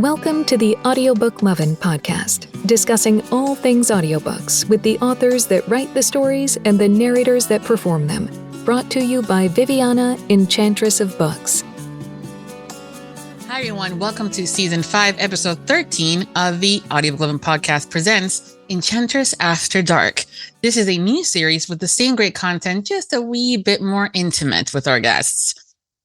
Welcome to the Audiobook Lovin Podcast, discussing all things audiobooks with the authors that write the stories and the narrators that perform them. Brought to you by Viviana, Enchantress of Books. Hi, everyone. Welcome to Season 5, Episode 13 of the Audiobook Lovin Podcast presents Enchantress After Dark. This is a new series with the same great content, just a wee bit more intimate with our guests.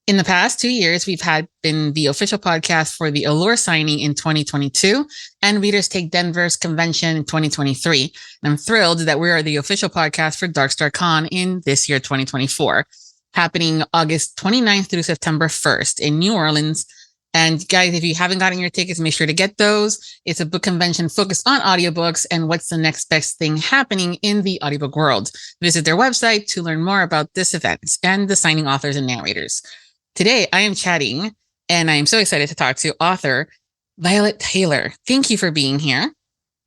In the past 2 years, we've been the official podcast for the Allure signing in 2022 and Readers Take Denver's convention in 2023. And I'm thrilled that we are the official podcast for Darkstar Con in this year, 2024, happening August 29th through September 1st in New Orleans. And guys, if you haven't gotten your tickets, make sure to get those. It's a book convention focused on audiobooks and what's the next best thing happening in the audiobook world. Visit their website to learn more about this event and the signing authors and narrators. Today, I am chatting, and I am so excited to talk to author Violet Taylor. Thank you for being here.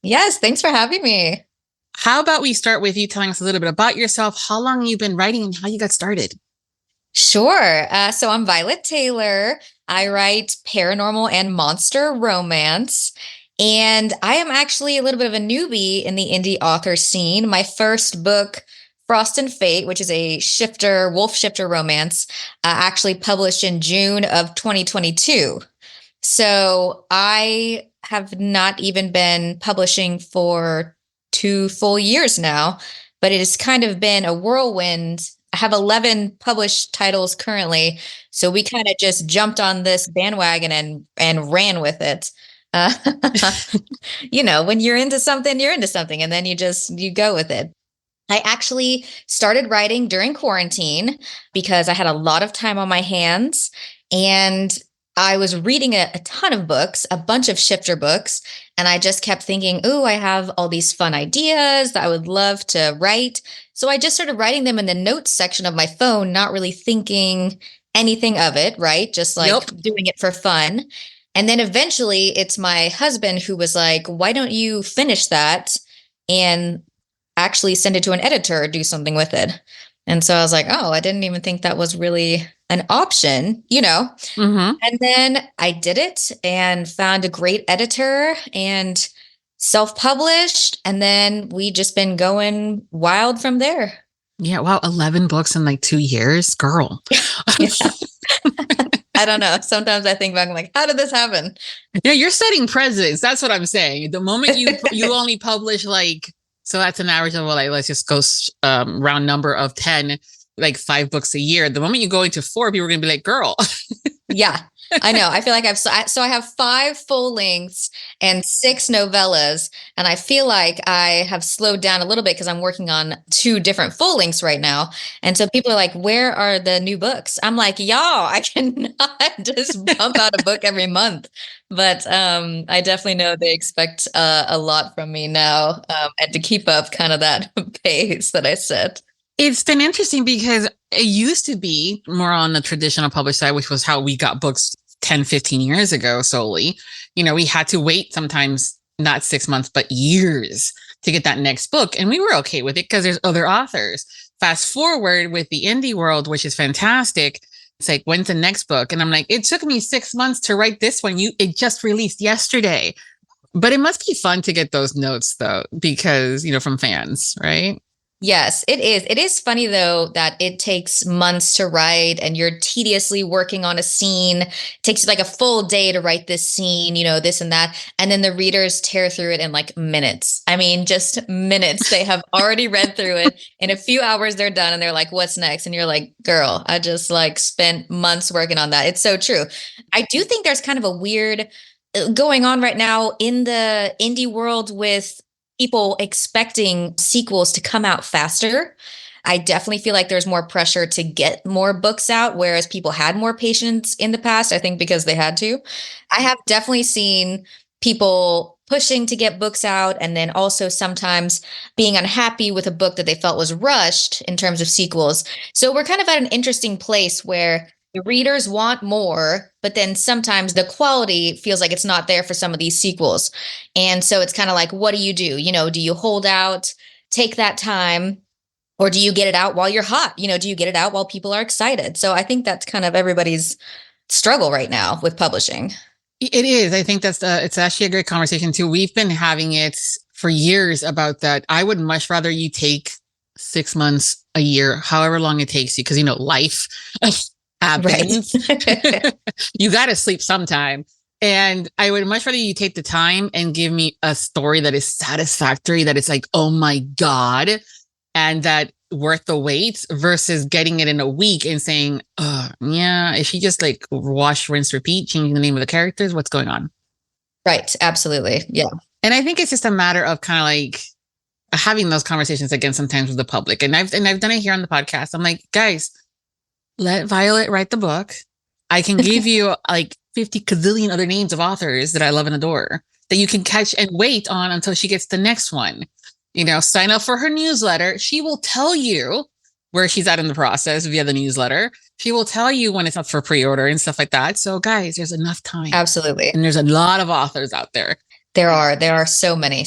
Yes, thanks for having me. How about we start with you telling us a little bit about yourself, how long you've been writing, and how you got started? Sure. So I'm Violet Taylor. I write paranormal and monster romance, and I am actually a little bit of a newbie in the indie author scene. My first book, Frost and Fate, which is a wolf shifter romance, actually published in June of 2022. So I have not even been publishing for 2 full years now, but it has kind of been a whirlwind. I have 11 published titles currently, so we kind of just jumped on this bandwagon and ran with it. When you're into something, and then you go with it. I actually started writing during quarantine because I had a lot of time on my hands and I was reading a ton of books, a bunch of shifter books. And I just kept thinking, ooh, I have all these fun ideas that I would love to write. So I just started writing them in the notes section of my phone, not really thinking anything of it, right? Just like doing it for fun. And then eventually it's my husband who was like, why don't you finish that and actually send it to an editor or do something with it? And so I was like, oh, I didn't even think that was really an option, Mm-hmm. And then I did it and found a great editor and self-published. And then we just been going wild from there. Yeah. Wow. 11 books in like 2 years, girl. I don't know. Sometimes I think back, I'm like, how did this happen? Yeah. You're setting precedents. That's what I'm saying. The moment you only publish so that's an average of let's just go round number of 10, like 5 books a year. The moment you go into 4, people are going to be like, girl. Yeah, I know. I feel like I have 5 full lengths and 6 novellas. And I feel like I have slowed down a little bit because I'm working on 2 different full lengths right now. And so people are like, where are the new books? I'm like, y'all, I cannot just pump out a book every month. But I definitely know they expect a lot from me now and to keep up kind of that pace that I set. It's been interesting because it used to be more on the traditional published side, which was how we got books 10, 15 years ago solely. We had to wait sometimes not 6 months, but years to get that next book. And we were okay with it because there's other authors. Fast forward with the indie world, which is fantastic. It's like, when's the next book? And I'm like, it took me 6 months to write this one. It just released yesterday. But it must be fun to get those notes though, because, from fans, right? Yes, it is. It is funny, though, that it takes months to write and you're tediously working on a scene. It takes like a full day to write this scene, this and that. And then the readers tear through it in like minutes. I mean, just minutes. They have already read through it. In a few hours, they're done. And they're like, what's next? And you're like, girl, I just spent months working on that. It's so true. I do think there's kind of a weird going on right now in the indie world with people expecting sequels to come out faster. I definitely feel like there's more pressure to get more books out, whereas people had more patience in the past, I think because they had to. I have definitely seen people pushing to get books out and then also sometimes being unhappy with a book that they felt was rushed in terms of sequels. So we're kind of at an interesting place where the readers want more, but then sometimes the quality feels like it's not there for some of these sequels. And so it's kind of like, what do you do? Do you hold out, take that time, or do you get it out while you're hot? Do you get it out while people are excited? So I think that's kind of everybody's struggle right now with publishing. It is. I think it's actually a great conversation too. We've been having it for years about that. I would much rather you take 6 months, a year, however long it takes you, because life happens. Right. You got to sleep sometime. And I would much rather you take the time and give me a story that is satisfactory, that it's like, oh my God, and that worth the wait, versus getting it in a week and saying, yeah, if you just like wash, rinse, repeat, changing the name of the characters, what's going on? Right. Absolutely. Yeah. And I think it's just a matter of kind of like having those conversations again sometimes with the public. And I've done it here on the podcast. I'm like, guys, let Violet write the book. I can give you like 50 gazillion other names of authors that I love and adore that you can catch and wait on until she gets the next one. Sign up for her newsletter. She will tell you where she's at in the process via the newsletter. She will tell you when it's up for pre-order and stuff like that. So guys, there's enough time. Absolutely. And there's a lot of authors out there. There are so many.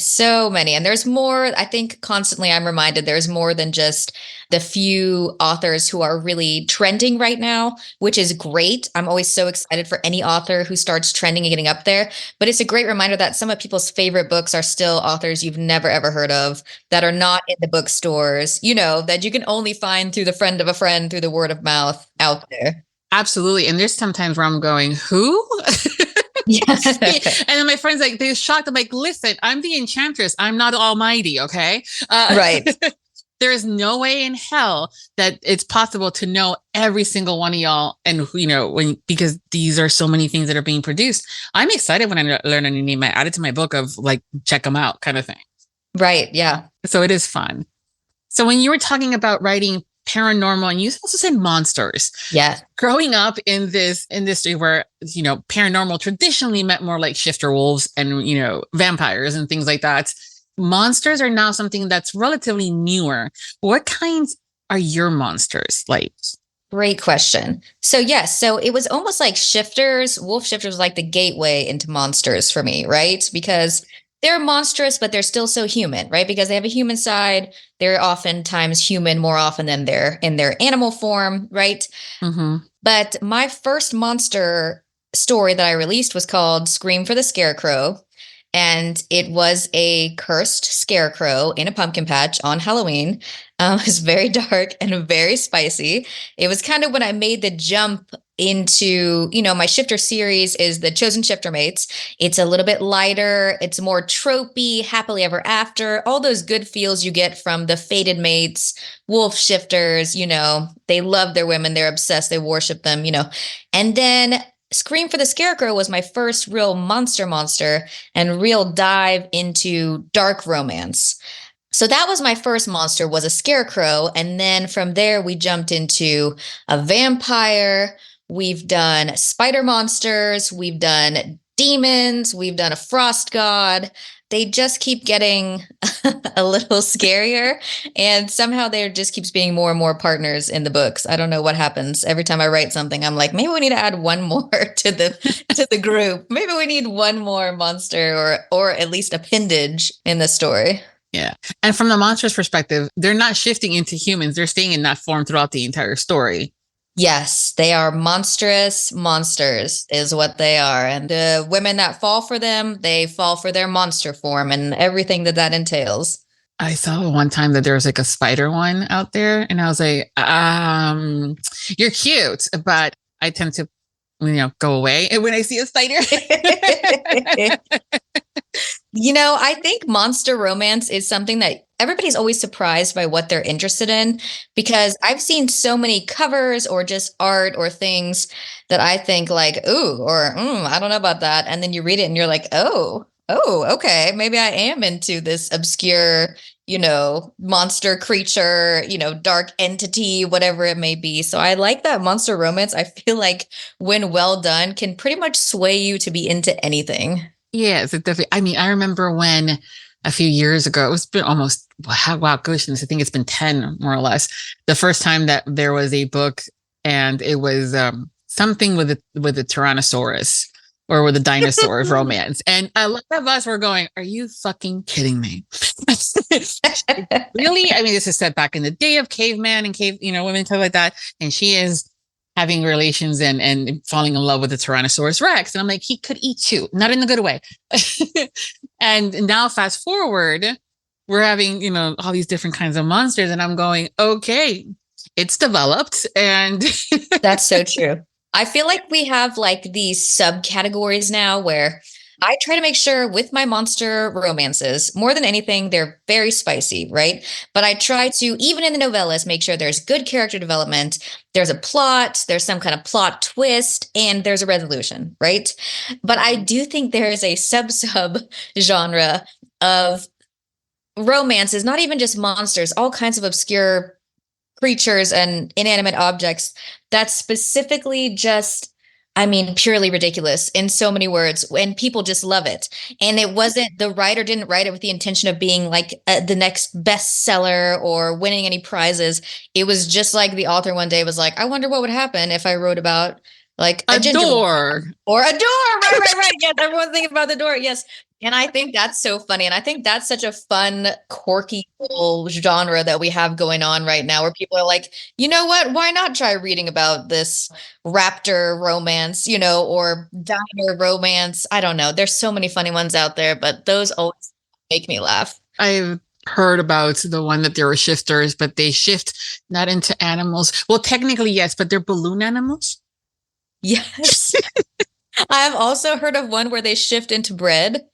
And there's more. I think constantly I'm reminded there's more than just the few authors who are really trending right now, which is great. I'm always so excited for any author who starts trending and getting up there. But it's a great reminder that some of people's favorite books are still authors you've never, ever heard of, that are not in the bookstores, that you can only find through the friend of a friend, through the word of mouth out there. Absolutely. And there's sometimes where I'm going, who? Yeah. And then my friends, like, they're shocked. I'm like, listen, I'm the Enchantress. I'm not almighty. Okay. Right. There is no way in hell that it's possible to know every single one of y'all. And, because these are so many things that are being produced. I'm excited when I learn a new name. I add it to my book of like, check them out kind of thing. Right. Yeah. So it is fun. So when you were talking about writing paranormal, and you also said monsters. Yeah. Growing up in this industry where, paranormal traditionally meant more like shifter wolves and, vampires and things like that. Monsters are now something that's relatively newer. What kinds are your monsters like? Great question. So yes, so it was almost like shifters, wolf shifters, like the gateway into monsters for me, right? Because they're monstrous, but they're still so human, right? Because they have a human side. They're oftentimes human more often than they're in their animal form, right? Mm-hmm. But my first monster story that I released was called Scream for the Scarecrow. And it was a cursed scarecrow in a pumpkin patch on Halloween. It was very dark and very spicy. It was kind of when I made the jump into, my shifter series is the Chosen Shifter Mates. It's a little bit lighter. It's more tropey, happily ever after, all those good feels you get from the Fated Mates, wolf shifters, they love their women. They're obsessed. They worship them, and then Scream for the Scarecrow was my first real monster and real dive into dark romance. So that was my first monster, was a scarecrow. And then from there, we jumped into a vampire. We've done spider monsters. We've done demons. We've done a frost god. They just keep getting a little scarier. And somehow there just keeps being more and more partners in the books. I don't know what happens. Every time I write something, I'm like, maybe we need to add one more to the group. Maybe we need one more monster or at least appendage in the story. Yeah. And from the monster's perspective, they're not shifting into humans. They're staying in that form throughout the entire story. Yes, they are monstrous monsters is what they are. And women that fall for them, they fall for their monster form and everything that entails. I saw one time that there was like a spider one out there and I was like, you're cute, but I tend to, go away when I see a spider. I think monster romance is something that everybody's always surprised by what they're interested in, because I've seen so many covers or just art or things that I think like, ooh, or I don't know about that. And then you read it and you're like, oh, okay, maybe I am into this obscure, monster creature, dark entity, whatever it may be. So I like that monster romance. I feel like when well done can pretty much sway you to be into anything. Yes, it definitely. I mean, I remember when a few years ago, it's been almost, wow, goodness, I think it's been 10 more or less. The first time that there was a book and it was something with the Tyrannosaurus or with a dinosaur of romance. And a lot of us were going, are you fucking kidding me? Really? I mean, this is set back in the day of caveman and women, stuff like that. And she is having relations and falling in love with a Tyrannosaurus Rex. And I'm like, he could eat you, not in a good way. And now fast forward, we're having, you know, all these different kinds of monsters. And I'm going, okay, it's developed. And That's so true. I feel like we have like these subcategories now where I try to make sure with my monster romances, more than anything, they're very spicy, right? But I try to, even in the novellas, make sure there's good character development, there's a plot, there's some kind of plot twist, and there's a resolution, right? But I do think there is a sub genre of romances, not even just monsters, all kinds of obscure creatures and inanimate objects that's specifically just, I mean, purely ridiculous in so many words, and people just love it. And it wasn't, the writer didn't write it with the intention of being like the next bestseller or winning any prizes. It was just like the author one day was like, I wonder what would happen if I wrote about like a door or a door. Right. Yes, everyone's thinking about the door. Yes. And I think that's so funny. And I think that's such a fun, quirky little genre that we have going on right now where people are like, you know what? Why not try reading about this raptor romance, you know, or diner romance? I don't know. There's so many funny ones out there, but those always make me laugh. I've heard about the one that there were shifters, but they shift not into animals. Well, technically, yes, but they're balloon animals. Yes. I've also heard of one where they shift into bread.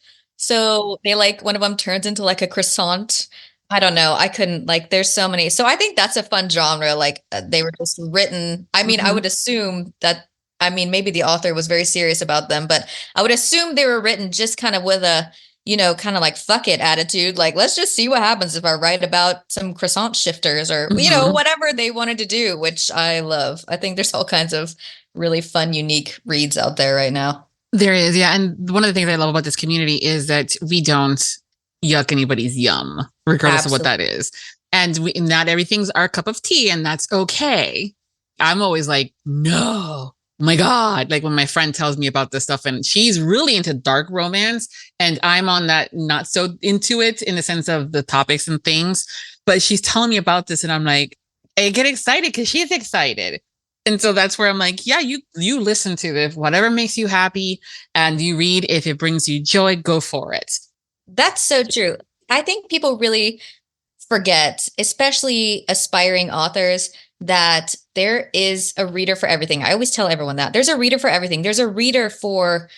So they like, one of them turns into like a croissant. I don't know. I couldn't, like, there's so many. So I think that's a fun genre. Like they were just written. I mean, I would assume that, I mean, maybe the author was very serious about them, but I would assume they were written just kind of with a, you know, kind of like fuck it attitude. Like, let's just see what happens if I write about some croissant shifters or, you know, whatever they wanted to do, which I love. I think there's all kinds of really fun, unique reads out there right now. There is, yeah. And one of the things I love about this community is that we don't yuck anybody's yum, regardless of what that is. And not everything's our cup of tea, and that's okay. I'm always like, no, oh my God. Like when my friend tells me about this stuff and she's really into dark romance and I'm on that, not so into it in the sense of the topics and things, but she's telling me about this and I'm like, I get excited because she's excited. And so that's where I'm like, yeah, you listen to this, whatever makes you happy, and you read. If it brings you joy, go for it. That's so true. I think people really forget, especially aspiring authors, that there is a reader for everything. I always tell everyone that there's a reader for everything. There's a reader for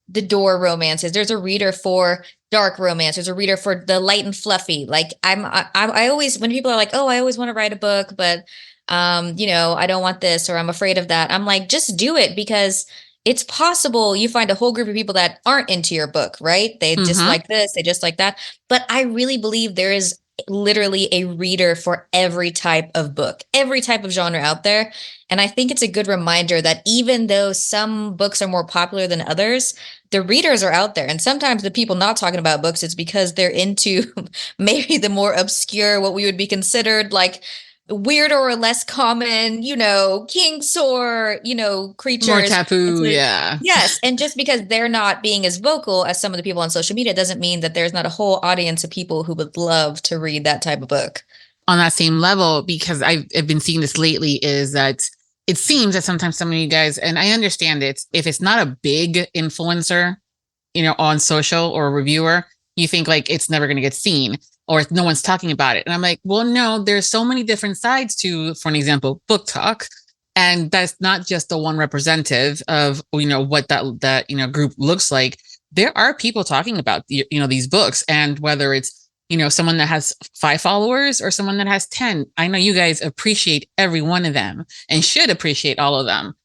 the door romances. There's a reader for dark romance. There's a reader for the light and fluffy. Like I always, when people are like, oh, I always want to write a book, but you know, I don't want this, or I'm afraid of that. I'm like, just do it, because it's possible you find a whole group of people that aren't into your book, right? They just like this, they just like that. But I really believe there is literally a reader for every type of book, every type of genre out there. And I think it's a good reminder that even though some books are more popular than others, the readers are out there. And sometimes the people not talking about books, it's because they're into maybe the more obscure, what we would be considered like weirder or less common, you know, kinks or, you know, creatures. More taboo, yeah. Yes. And just because they're not being as vocal as some of the people on social media doesn't mean that there's not a whole audience of people who would love to read that type of book. On that same level, because I've been seeing this lately, is that it seems that sometimes some of you guys, and I understand it, if it's not a big influencer, you know, on social or a reviewer, you think like it's never going to get seen, or no one's talking about it. And I'm like, well, no, there's so many different sides to, for an example, book talk. And that's not just the one representative of, you know, what that, you know, group looks like. There are people talking about, you know, these books, and whether it's, you know, someone that has 5 followers or someone that has 10, I know you guys appreciate every one of them and should appreciate all of them.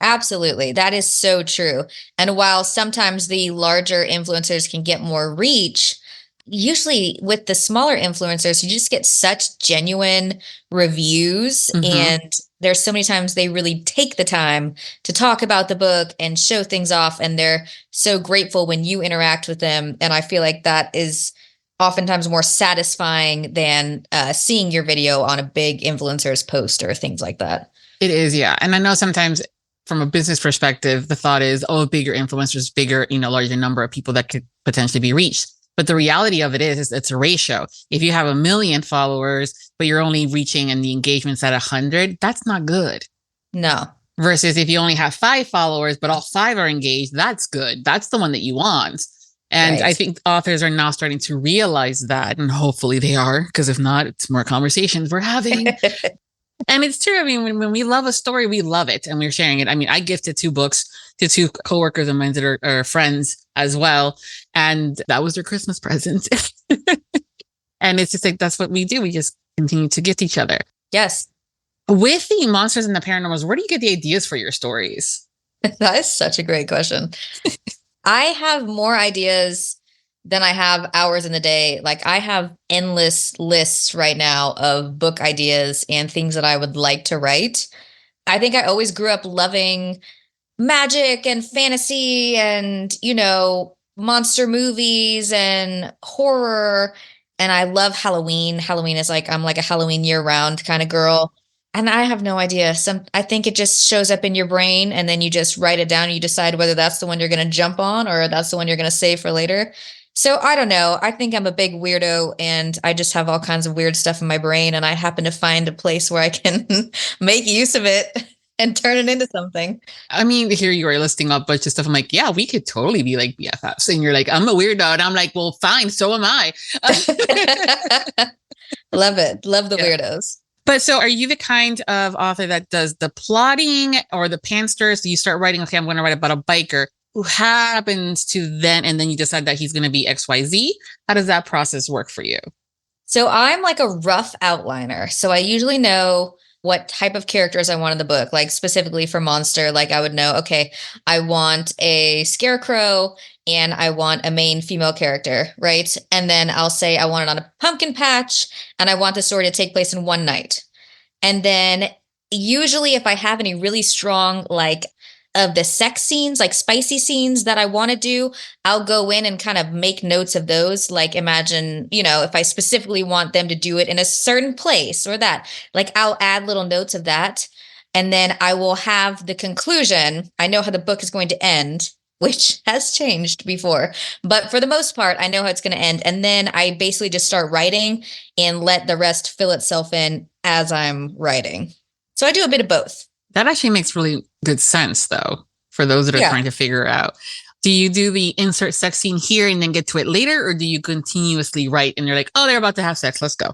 Absolutely. That is so true. And while sometimes the larger influencers can get more reach, usually with the smaller influencers, you just get such genuine reviews. And there's so many times they really take the time to talk about the book and show things off. And they're so grateful when you interact with them. And I feel like that is oftentimes more satisfying than seeing your video on a big influencer's post or things like that. It is, yeah. And I know sometimes from a business perspective, the thought is, oh, bigger influencers, bigger, you know, larger number of people that could potentially be reached. But the reality of it is it's a ratio. If you have 1 million followers, but you're only reaching and the engagement's at 100, that's not good. No, Versus if you only have 5 followers, but all 5 are engaged, that's good. That's the one that you want. And Right. I think authors are now starting to realize that, and hopefully they are, because if not, it's more conversations we're having. And it's true. I mean, when we love a story, we love it and we're sharing it. I mean, I gifted 2 books to 2 coworkers of mine that are friends as well. And that was their Christmas present. And it's just like, that's what we do. We just continue to gift each other. Yes. With the monsters and the paranormals, where do you get the ideas for your stories? That is such a great question. I have more ideas than I have hours in the day. Like I have endless lists right now of book ideas and things that I would like to write. I think I always grew up loving magic and fantasy and, monster movies and horror. And I love Halloween. Halloween is like, I'm like a Halloween year-round kind of girl. And I have no idea. I think it just shows up in your brain and then you just write it down. You decide whether that's the one you're going to jump on or that's the one you're going to save for later. So I don't know. I think I'm a big weirdo and I just have all kinds of weird stuff in my brain. And I happen to find a place where I can make use of it and turn it into something. I mean, here you are listing up a bunch of stuff. I'm like, yeah, we could totally be like BFFs. And you're like, I'm a weirdo. And I'm like, well, fine. So am I. Love it. Love the weirdos. But so are you the kind of author that does the plotting or the pansters? Do you start writing, okay, I'm going to write about a biker who happens to then, and then you decide that he's going to be XYZ? How does that process work for you? So I'm like a rough outliner. So I usually know what type of characters I want in the book, like specifically for monster, like I would know, okay, I want a scarecrow and I want a main female character, right? And then I'll say I want it on a pumpkin patch and I want the story to take place in one night. And then usually if I have any really strong, like of the sex scenes, like spicy scenes that I want to do, I'll go in and kind of make notes of those. Like imagine, if I specifically want them to do it in a certain place or that, like I'll add little notes of that. And then I will have the conclusion. I know how the book is going to end, which has changed before. But for the most part, I know how it's going to end. And then I basically just start writing and let the rest fill itself in as I'm writing. So I do a bit of both. That actually makes really good sense, though, for those that are trying to figure out. Do you do the insert sex scene here and then get to it later? Or do you continuously write and you're like, oh, they're about to have sex. Let's go.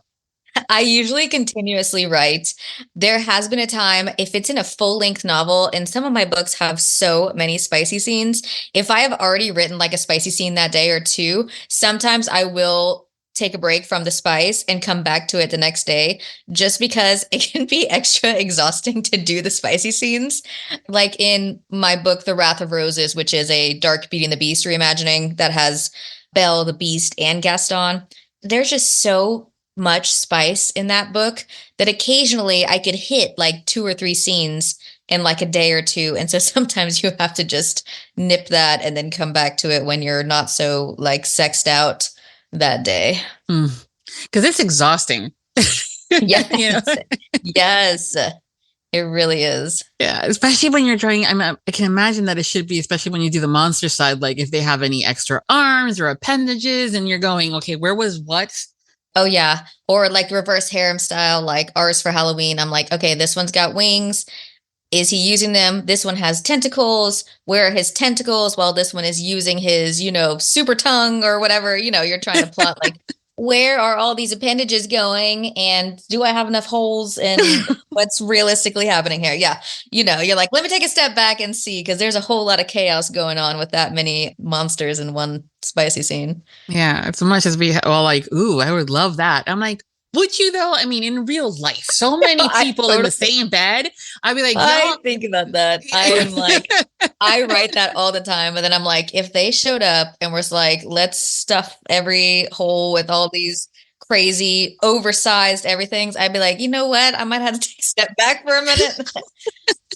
I usually continuously write. There has been a time, if it's in a full-length novel, and some of my books have so many spicy scenes, if I have already written like a spicy scene that day or two, sometimes I will take a break from the spice and come back to it the next day, just because it can be extra exhausting to do the spicy scenes. Like in my book, The Wrath of Roses, which is a dark Beauty and the Beast reimagining that has Belle, the Beast, and Gaston. There's just so much spice in that book that occasionally I could hit like 2 or 3 scenes in like a day or two. And so sometimes you have to just nip that and then come back to it when you're not so like sexed out that day. Because it's exhausting. Yes. Yes, it really is. Yeah, especially when you're drawing. I can imagine that it should be, especially when you do the monster side, like if they have any extra arms or appendages and you're going, okay, where was what? Oh, yeah. Or like reverse harem style, like ours for Halloween. I'm like, okay, this one's got wings. Is he using them? This one has tentacles. Where are his tentacles? Well, this one is using his, super tongue or whatever. You're trying to plot like, where are all these appendages going? And do I have enough holes in what's realistically happening here? Yeah. You're like, let me take a step back and see, because there's a whole lot of chaos going on with that many monsters in one spicy scene. Yeah. As much as we all like, ooh, I would love that. I'm like, would you though? I mean, in real life, so many people in the same bed. I'd be like, I think about that. I am like, I write that all the time. And then I'm like, if they showed up and was like, let's stuff every hole with all these crazy, oversized everythings, I'd be like, you know what? I might have to take a step back for a minute.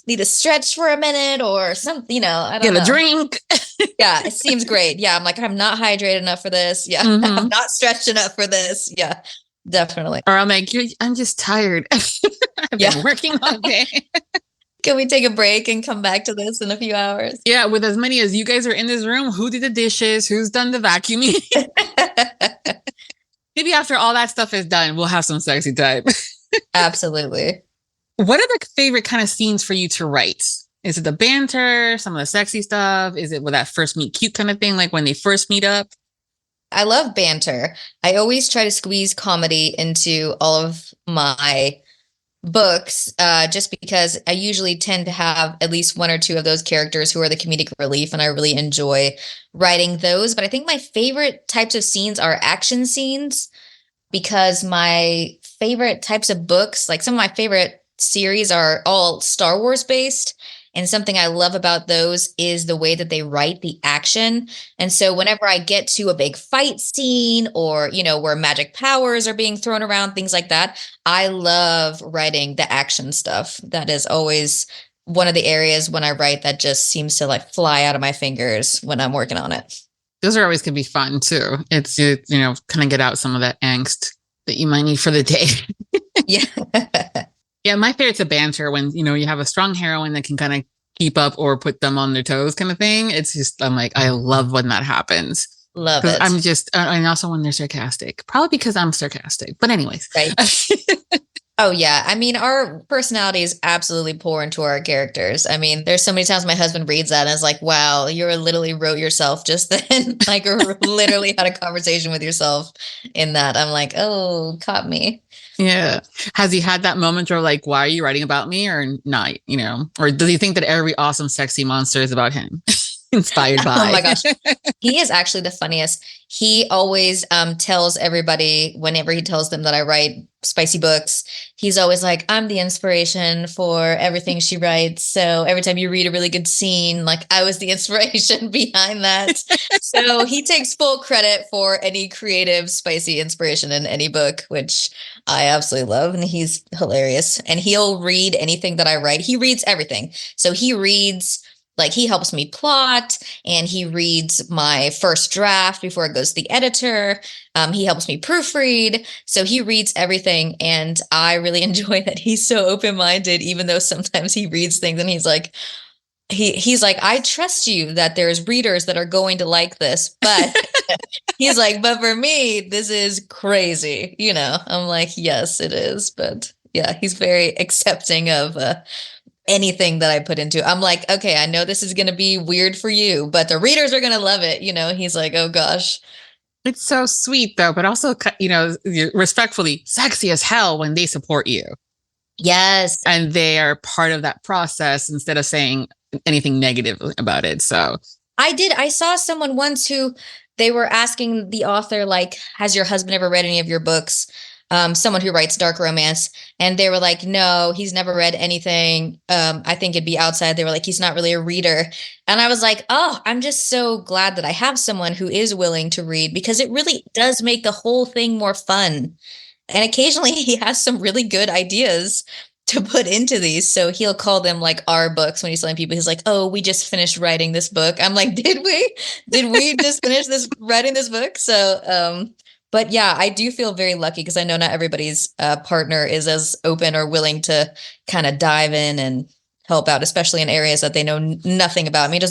Need to stretch for a minute or something, I don't know. Get a drink. Yeah, it seems great. Yeah, I'm like, I'm not hydrated enough for this. Yeah, I'm not stretched enough for this. Yeah. Definitely. Or I'm like, I'm just tired. I've been working all day. Can we take a break and come back to this in a few hours? Yeah, with as many as you guys are in this room, who did the dishes? Who's done the vacuuming? Maybe after all that stuff is done, we'll have some sexy time. Absolutely. What are the favorite kind of scenes for you to write? Is it the banter, some of the sexy stuff? Is it with that first meet cute kind of thing, like when they first meet up? I love banter. I always try to squeeze comedy into all of my books, just because I usually tend to have at least one or two of those characters who are the comedic relief, and I really enjoy writing those. But I think my favorite types of scenes are action scenes, because my favorite types of books, like some of my favorite series, are all Star Wars based. And something I love about those is the way that they write the action. And so whenever I get to a big fight scene, or, where magic powers are being thrown around, things like that, I love writing the action stuff. That is always one of the areas when I write that just seems to like fly out of my fingers when I'm working on it. Those are always can be fun too. It's, kind of get out some of that angst that you might need for the day. Yeah. Yeah, my favorite's a banter when, you have a strong heroine that can kind of keep up or put them on their toes kind of thing. It's just, I'm like, I love when that happens. Love it. I'm just, and also when they're sarcastic, probably because I'm sarcastic. But anyways. Right. Oh, yeah. I mean, our personalities absolutely pour into our characters. I mean, there's so many times my husband reads that and is like, wow, you literally wrote yourself just then. Like, literally had a conversation with yourself in that. I'm like, oh, caught me. Yeah. Has he had that moment where like, why are you writing about me or not, or does he think that every awesome, sexy monster is about him? Inspired by. Oh my gosh. He is actually the funniest. He always tells everybody, whenever he tells them that I write spicy books, he's always like, I'm the inspiration for everything she writes. So every time you read a really good scene, like I was the inspiration behind that. So he takes full credit for any creative, spicy inspiration in any book, which I absolutely love. And he's hilarious. And he'll read anything that I write. He reads everything. So he reads, like, he helps me plot, and he reads my first draft before it goes to the editor. He helps me proofread. So he reads everything. And I really enjoy that he's so open-minded, even though sometimes he reads things and he's like, I trust you that there's readers that are going to like this, but he's like, but for me, this is crazy. I'm like, yes, it is. But yeah, he's very accepting of, anything that I put into. I'm like, okay, I know this is going to be weird for you, but the readers are going to love it. He's like, oh gosh. It's so sweet though, but also, respectfully sexy as hell when they support you. Yes. And they are part of that process instead of saying anything negative about it. So I saw someone once who they were asking the author, like, has your husband ever read any of your books? Someone who writes dark romance, and they were like, no, he's never read anything. I think it'd be outside. They were like, he's not really a reader. And I was like, oh, I'm just so glad that I have someone who is willing to read, because it really does make the whole thing more fun. And occasionally he has some really good ideas to put into these. So he'll call them like our books when he's telling people. He's like, oh, we just finished writing this book. I'm like, did we just finish writing this book? So, but yeah, I do feel very lucky, because I know not everybody's partner is as open or willing to kind of dive in and help out, especially in areas that they know nothing about. I mean,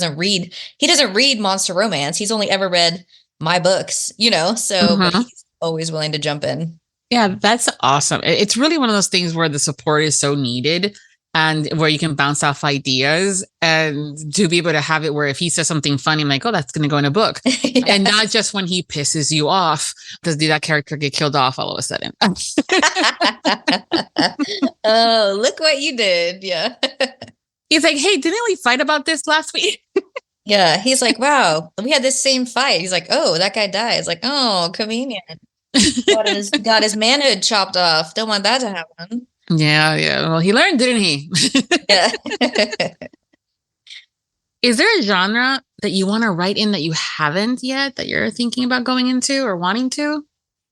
he doesn't read monster romance. He's only ever read my books, so but he's always willing to jump in. Yeah, that's awesome. It's really one of those things where the support is so needed, and where you can bounce off ideas, and to be able to have it where if he says something funny, I'm like, oh, that's going to go in a book. Yes. And not just when he pisses you off, does that character get killed off all of a sudden? Oh, look what you did. Yeah. He's like, hey, didn't we fight about this last week? Yeah. He's like, wow, we had this same fight. He's like, oh, that guy dies. Like, oh, convenient. Got his manhood chopped off. Don't want that to happen. Yeah. Well, he learned, didn't he? Yeah. Is there a genre that you want to write in that you haven't yet, that you're thinking about going into or wanting to?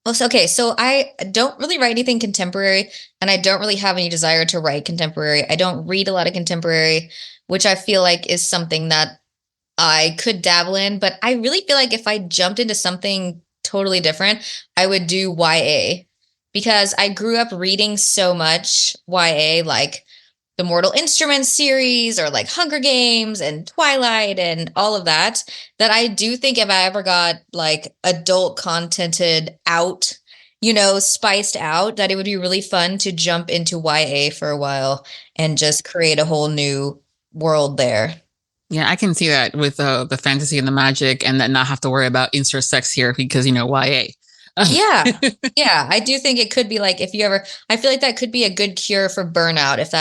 Well, so I don't really write anything contemporary, and I don't really have any desire to write contemporary. I don't read a lot of contemporary, which I feel like is something that I could dabble in. But I really feel like if I jumped into something totally different, I would do YA. Because I grew up reading so much YA, like the Mortal Instruments series, or like Hunger Games and Twilight and all of that, that I do think if I ever got like adult contented out, spiced out, that it would be really fun to jump into YA for a while and just create a whole new world there. Yeah, I can see that with the fantasy and the magic, and then not have to worry about insert sex here because, YA. Yeah. Yeah. I do think it could be like, I feel like that could be a good cure for burnout if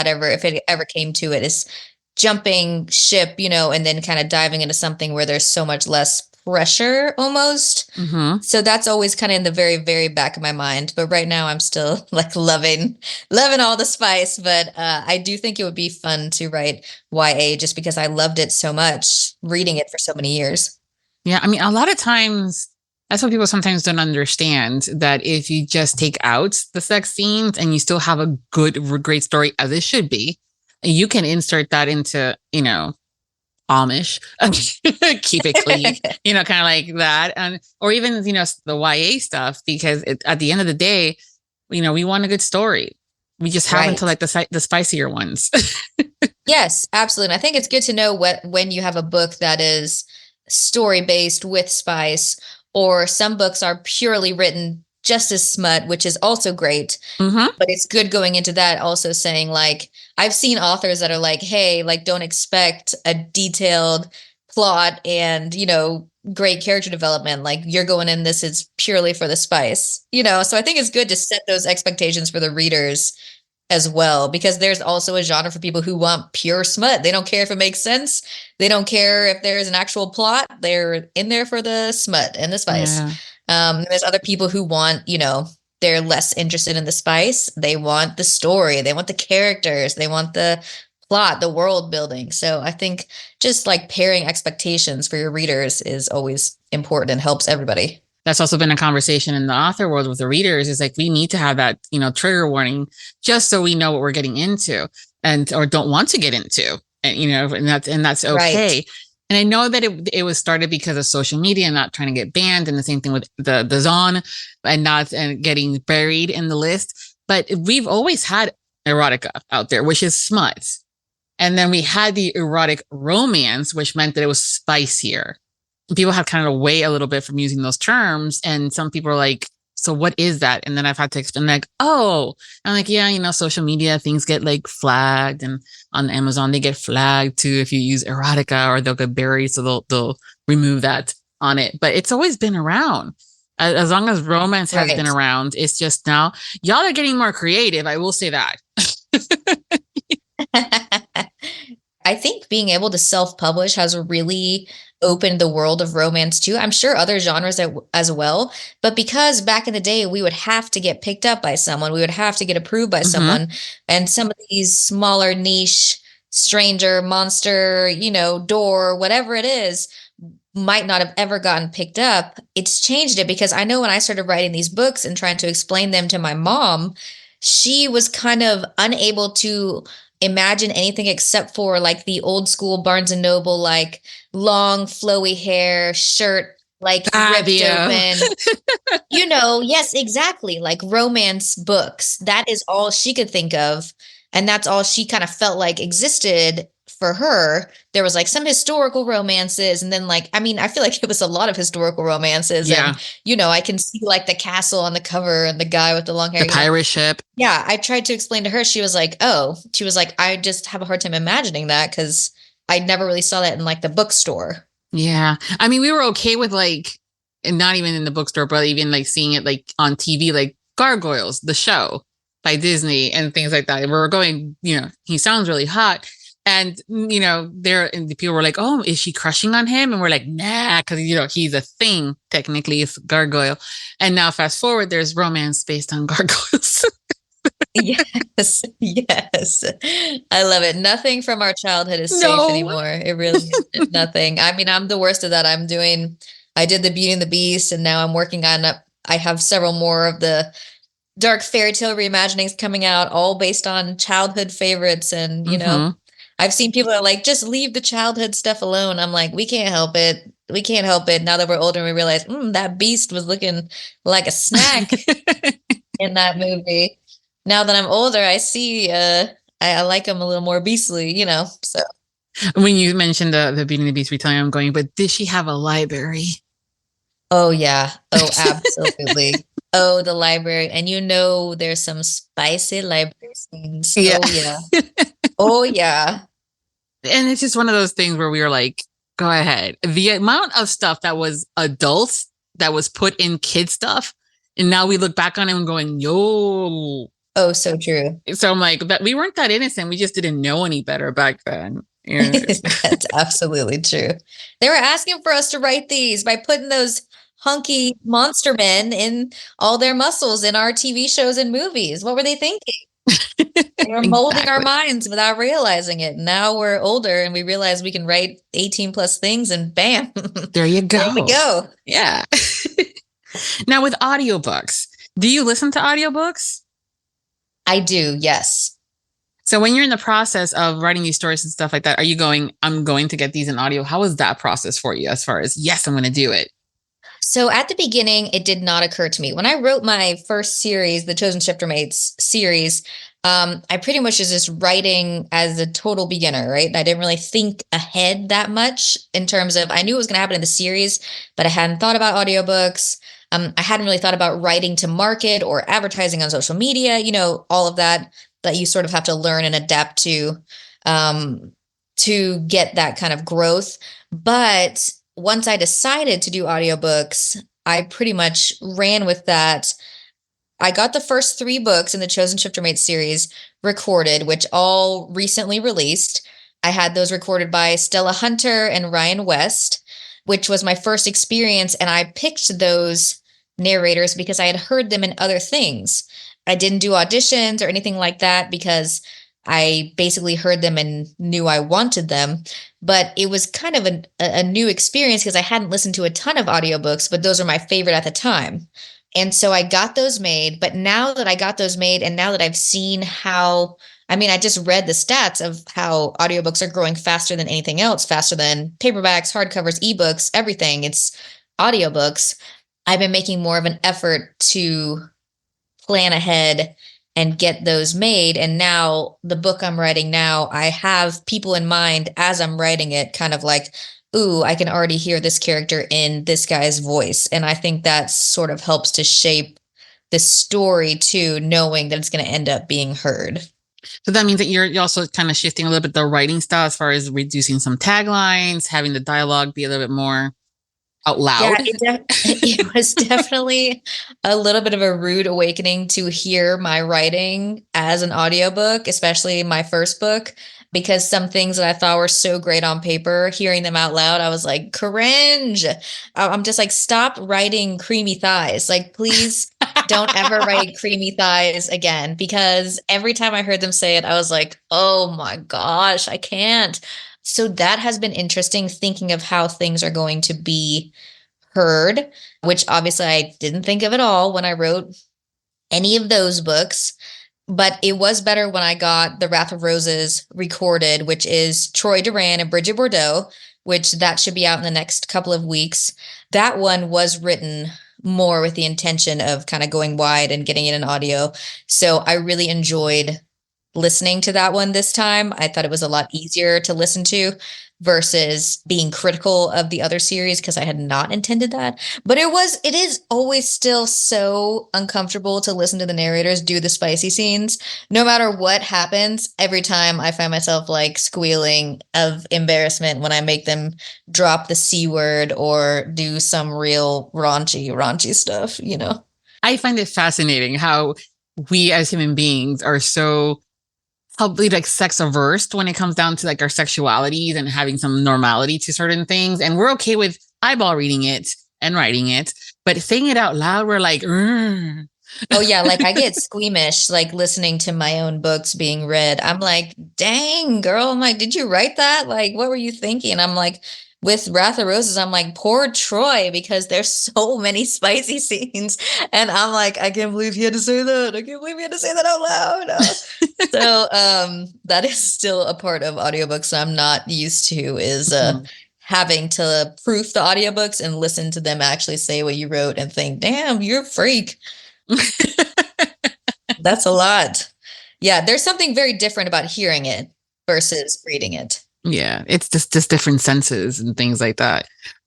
it ever came to it, is jumping ship, and then kind of diving into something where there's so much less pressure almost. Mm-hmm. So that's always kind of in the very, very back of my mind. But right now I'm still like loving all the spice. But I do think it would be fun to write YA just because I loved it so much, reading it for so many years. Yeah. I mean, a lot of times, that's what people sometimes don't understand, that if you just take out the sex scenes and you still have a great story as it should be, you can insert that into, Amish, keep it clean, kind of like that. And, or even, the YA stuff, because at the end of the day, we want a good story. We just happen to like the spicier ones. Yes, absolutely. And I think it's good to know when you have a book that is story based with spice, or some books are purely written just as smut, which is also great. Mm-hmm. But it's good going into that also saying, like, I've seen authors that are like, hey, like, don't expect a detailed plot and, great character development. Like, you're going in, this is purely for the spice, So I think it's good to set those expectations for the readers as well, because there's also a genre for people who want pure smut. They don't care if it makes sense. They don't care if there's an actual plot. They're in there for the smut and the spice. Yeah. There's other people who want, they're less interested in the spice. They want the story. They want the characters. They want the plot, the world building. So I think just like pairing expectations for your readers is always important and helps everybody. That's also been a conversation in the author world with the readers, is like, we need to have that, trigger warning, just so we know what we're getting into or don't want to get into, and that's okay. Right. And I know that it was started because of social media and not trying to get banned, and the same thing with the zone and getting buried in the list. But we've always had erotica out there, which is smut. And then we had the erotic romance, which meant that it was spicier. People have kind of away a little bit from using those terms. And some people are like, so what is that? And then I've had to explain, like, I'm like, yeah, social media, things get like flagged, and on Amazon, they get flagged too if you use erotica, or they'll get buried. So they'll remove that on it. But it's always been around. As long as romance has been around, it's just now y'all are getting more creative. I will say that. I think being able to self-publish has really opened the world of romance too. I'm sure other genres as well, but because back in the day we would have to get picked up by someone, we would have to get approved by someone, and some of these smaller niche stranger, monster, door, whatever it is, might not have ever gotten picked up. It's changed it, because I know when I started writing these books and trying to explain them to my mom, she was kind of unable to imagine anything except for like the old school Barnes and Noble, like long flowy hair, shirt, like ripped open, yes, exactly. Like romance books. That is all she could think of. And that's all she kind of felt like existed for her. There was like some historical romances, and then like, I mean, I feel like it was a lot of historical romances. Yeah. And, I can see like the castle on the cover and the guy with the long hair. The pirate ship. Yeah. I tried to explain to her. She was like, I just have a hard time imagining that, because I never really saw that in like the bookstore. Yeah. I mean, we were okay with like, and not even in the bookstore, but even like seeing it like on TV, like Gargoyles, the show by Disney and things like that. We were going, he sounds really hot. And, the people were like, oh, is she crushing on him? And we're like, nah, because, he's a thing. Technically, it's gargoyle. And now fast forward, there's romance based on gargoyles. Yes. I love it. Nothing from our childhood is safe anymore. It really is nothing. I mean, I'm the worst of that. I did the Beauty and the Beast, and now I'm working on, I have several more of the dark fairy tale reimaginings coming out, all based on childhood favorites. And, I've seen people that are like, just leave the childhood stuff alone. I'm like, we can't help it. We can't help it. Now that we're older and we realize, that beast was looking like a snack in that movie. Now that I'm older, I see, I like him a little more beastly, so. When you mentioned the Beauty and the Beast retelling, I'm going, but did she have a library? Oh, yeah. Oh, absolutely. Oh, the library. And there's some spicy library scenes. Yeah. Oh, yeah. Oh, yeah. And it's just one of those things where we were like, go ahead. The amount of stuff that was adults that was put in kid stuff. And now we look back on it and going, yo. Oh, so true. So I'm like, but we weren't that innocent. We just didn't know any better back then. Yeah. That's absolutely true. They were asking for us to write these by putting those hunky monster men in all their muscles in our TV shows and movies. What were they thinking? They were molding our minds without realizing it. Now we're older and we realize we can write 18 plus things and bam. There you go. There we go. Yeah. Now with audiobooks, do you listen to audiobooks? I do, yes. So when you're in the process of writing these stories and stuff like that, are you going, I'm going to get these in audio? How is that process for you as far as, yes, I'm going to do it? So at the beginning, it did not occur to me. When I wrote my first series, the Chosen Shiftermates series, I pretty much was just writing as a total beginner, right? I didn't really think ahead that much in terms of, I knew it was going to happen in the series, but I hadn't thought about audiobooks. I hadn't really thought about writing to market or advertising on social media, all of that you sort of have to learn and adapt to get that kind of growth. But once I decided to do audiobooks, I pretty much ran with that. I got the first 3 books in the Chosen Shiftermates series recorded, which all recently released. I had those recorded by Stella Hunter and Ryan West, which was my first experience. And I picked those narrators because I had heard them in other things. I didn't do auditions or anything like that because I basically heard them and knew I wanted them. But it was kind of a new experience because I hadn't listened to a ton of audiobooks, but those are my favorite at the time. And so I got those made. But now that I got those made and now that I've seen I just read the stats of how audiobooks are growing faster than anything else, faster than paperbacks, hardcovers, ebooks, everything. It's audiobooks. I've been making more of an effort to plan ahead and get those made. And now the book I'm writing now, I have people in mind as I'm writing it, kind of like, ooh, I can already hear this character in this guy's voice. And I think that sort of helps to shape the story too, knowing that it's going to end up being heard. So that means that you're also kind of shifting a little bit the writing style as far as reducing some taglines, having the dialogue be a little bit more out loud. Yeah, it was definitely a little bit of a rude awakening to hear my writing as an audiobook, especially my first book, because some things that I thought were so great on paper, hearing them out loud, I was like, cringe. I'm just like, stop writing creamy thighs. Like, please don't ever write creamy thighs again, because every time I heard them say it, I was like, oh my gosh, I can't. So that has been interesting, thinking of how things are going to be heard, which obviously I didn't think of at all when I wrote any of those books. But it was better when I got The Wrath of Roses recorded, which is Troy Duran and Bridget Bordeaux, which that should be out in the next couple of weeks. That one was written more with the intention of kind of going wide and getting it in audio. So I really enjoyed listening to that one this time. I thought it was a lot easier to listen to versus being critical of the other series because I had not intended that. But it is always still so uncomfortable to listen to the narrators do the spicy scenes. No matter what happens, every time I find myself like squealing of embarrassment when I make them drop the C word or do some real raunchy stuff, I find it fascinating how we as human beings are so probably like sex averse when it comes down to like our sexualities and having some normality to certain things. And we're okay with eyeball reading it and writing it, but saying it out loud, we're like, Rrr. Oh yeah. Like I get squeamish, like listening to my own books being read. I'm like, dang girl. I'm like, did you write that? Like, what were you thinking? I'm like, with Wrath of Roses, I'm like, poor Troy, because there's so many spicy scenes. And I'm like, I can't believe he had to say that. I can't believe he had to say that out loud. So that is still a part of audiobooks I'm not used to, is having to proof the audiobooks and listen to them actually say what you wrote and think, damn, you're a freak. That's a lot. Yeah, there's something very different about hearing it versus reading it. Yeah, it's just different senses and things like that.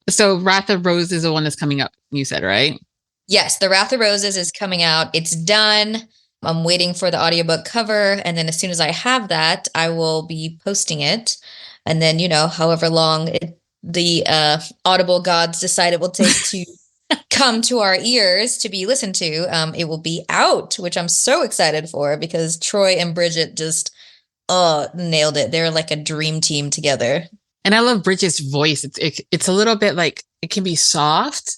So Wrath of Rose is the one that's coming up, you said, right? Yes, The Wrath of Roses is coming out. It's done. I'm waiting for the audiobook cover. And then as soon as I have that, I will be posting it. And then, however long the Audible gods decide it will take to come to our ears to be listened to, it will be out, which I'm so excited for because Troy and Bridget just nailed it. They're like a dream team together. And I love Bridget's voice. It's a little bit like, it can be soft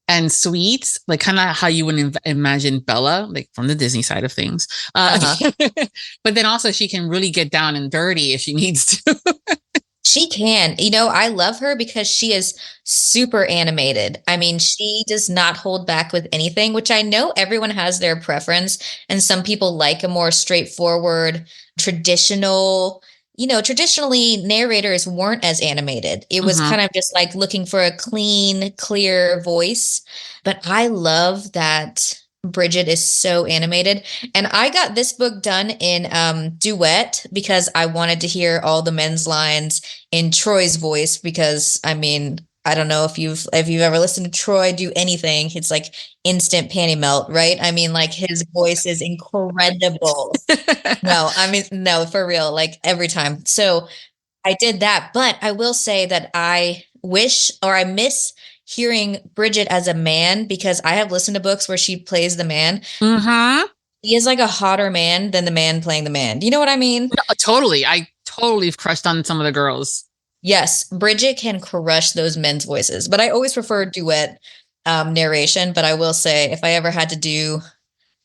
and sweet, like kind of how you would imagine Bella, like from the Disney side of things. But then also she can really get down and dirty if she needs to. She can. I love her because she is super animated. I mean, she does not hold back with anything, which I know everyone has their preference. And some people like a more straightforward, traditional, traditionally narrators weren't as animated. It was kind of just like looking for a clean, clear voice. But I love that Bridget is so animated. And I got this book done in duet because I wanted to hear all the men's lines in Troy's voice because, I mean, I don't know if you've ever listened to Troy do anything. It's like instant panty melt, right? I mean, like his voice is incredible. No, for real, like every time. So I did that, but I will say that I miss hearing Bridget as a man because I have listened to books where she plays the man. He is like a hotter man than the man playing the man. Do you know what I mean? No, totally. I totally crushed on some of the girls. Yes, Bridget can crush those men's voices, but I always prefer duet narration. But I will say, if I ever had to do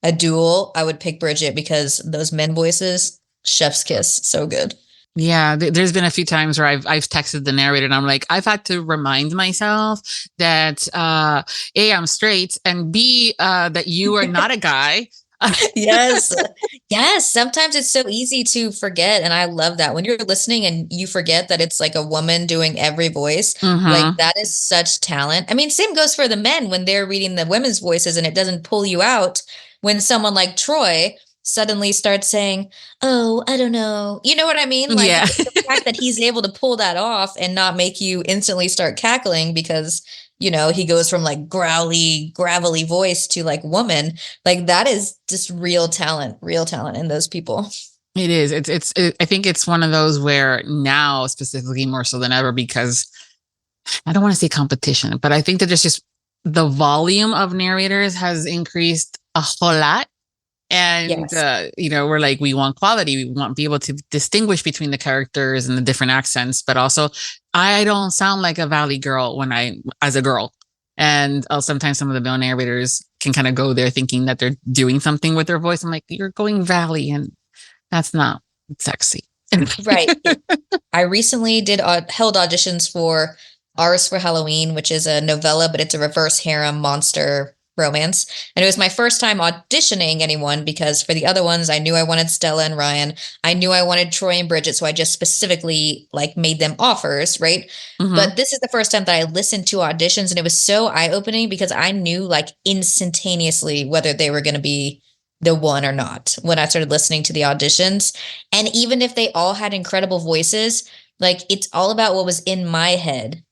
a duel, I would pick Bridget because those men voices, chef's kiss, so good. Yeah, there's been a few times where I've texted the narrator and I'm like, I've had to remind myself that A, I'm straight, and B, that you are not a guy. Yes. Sometimes it's so easy to forget. And I love that when you're listening and you forget that it's like a woman doing every voice, like that is such talent. I mean, same goes for the men when they're reading the women's voices and it doesn't pull you out when someone like Troy suddenly starts saying, oh, I don't know. You know what I mean? Like the fact that he's able to pull that off and not make you instantly start cackling because he goes from like growly, gravelly voice to like woman, like that is just real talent in those people. It is. I think it's one of those where now specifically more so than ever, because I don't want to say competition, but I think that there's just the volume of narrators has increased a whole lot. And, we're like, we want quality. We want to be able to distinguish between the characters and the different accents, but also I don't sound like a Valley girl as a girl. And sometimes some of the male narrators can kind of go there thinking that they're doing something with their voice. I'm like, you're going Valley and that's not sexy. Right. I recently held auditions for Ours for Halloween, which is a novella, but it's a reverse harem monster romance. And it was my first time auditioning anyone because for the other ones, I knew I wanted Stella and Ryan. I knew I wanted Troy and Bridget. So I just specifically like made them offers, right? But this is the first time that I listened to auditions and it was so eye-opening because I knew like instantaneously whether they were going to be the one or not when I started listening to the auditions. And even if they all had incredible voices, like it's all about what was in my head.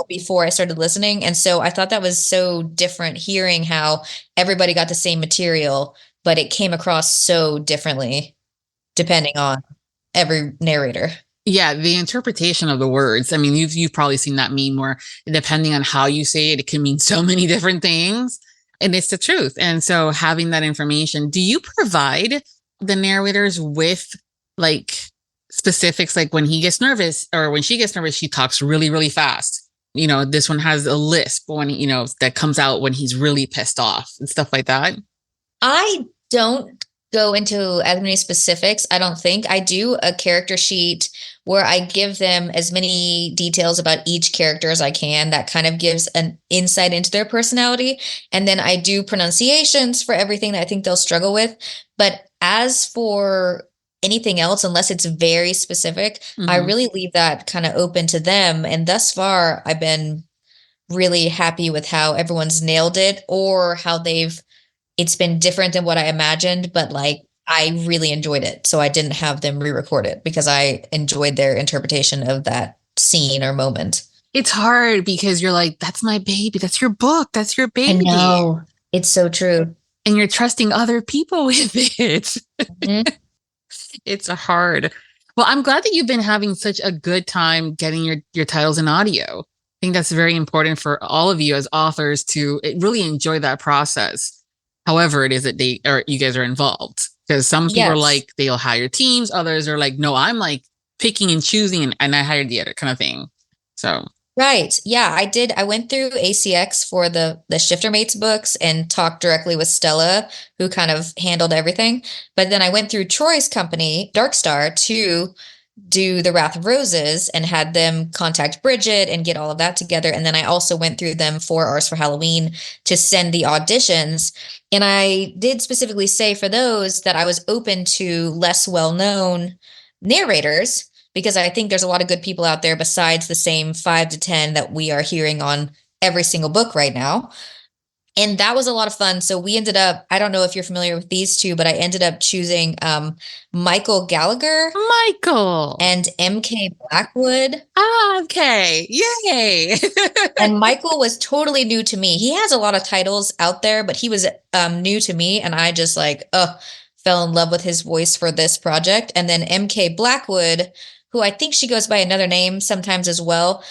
Before I started listening. And so I thought that was so different hearing how everybody got the same material, but it came across so differently depending on every narrator. Yeah, the interpretation of the words. I mean, you've probably seen that meme where depending on how you say it, it can mean so many different things. And it's the truth. And so having that information, do you provide the narrators with like specifics, like when he gets nervous or when she gets nervous, she talks really, really fast. This one has a lisp when, that comes out when he's really pissed off and stuff like that. I don't go into as many specifics. I don't think I do a character sheet where I give them as many details about each character as I can. That kind of gives an insight into their personality. And then I do pronunciations for everything that I think they'll struggle with. But as for anything else, unless it's very specific, I really leave that kind of open to them. And thus far, I've been really happy with how everyone's nailed it or how it's been different than what I imagined, but like, I really enjoyed it. So I didn't have them re-record it because I enjoyed their interpretation of that scene or moment. It's hard because you're like, that's my baby. That's your book. That's your I baby. know. It's so true. And you're trusting other people with it. Mhm. It's hard. Well, I'm glad that you've been having such a good time getting your titles in audio. I think that's very important for all of you as authors to really enjoy that process. However it is that you guys are involved. Because some people are like, they'll hire teams. Others are like, no, I'm like picking and choosing and I hired the editor kind of thing. So. Right. Yeah, I did. I went through ACX for the Shifter Mates books and talked directly with Stella, who kind of handled everything. But then I went through Troy's company, Darkstar, to do the Wrath of Roses and had them contact Bridget and get all of that together. And then I also went through them for Ours for Halloween to send the auditions. And I did specifically say for those that I was open to less well-known narrators, because I think there's a lot of good people out there besides the same 5 to 10 that we are hearing on every single book right now. And that was a lot of fun. So we ended up, I don't know if you're familiar with these two, but I ended up choosing Michael Gallagher. Michael. And MK Blackwood. Ah, okay. Yay. And Michael was totally new to me. He has a lot of titles out there, but he was new to me. And I just fell in love with his voice for this project. And then MK Blackwood, who I think she goes by another name sometimes as well.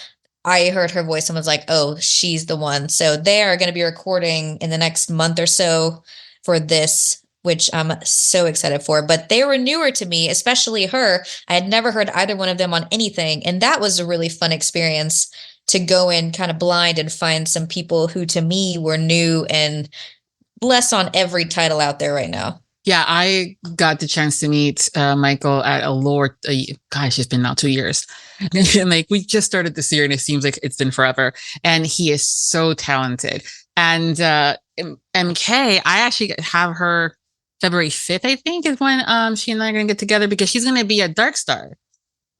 I heard her voice and was like, oh, she's the one. So they are going to be recording in the next month or so for this, which I'm so excited for. But they were newer to me, especially her. I had never heard either one of them on anything. And that was a really fun experience to go in kind of blind and find some people who to me were new and less on every title out there right now. Yeah, I got the chance to meet Michael at a lore. Gosh, it's been now 2 years. And like we just started this year, and it seems like it's been forever. And he is so talented. And MK, I actually have her February 5th, I think, is when she and I are going to get together because she's going to be at Darkstar.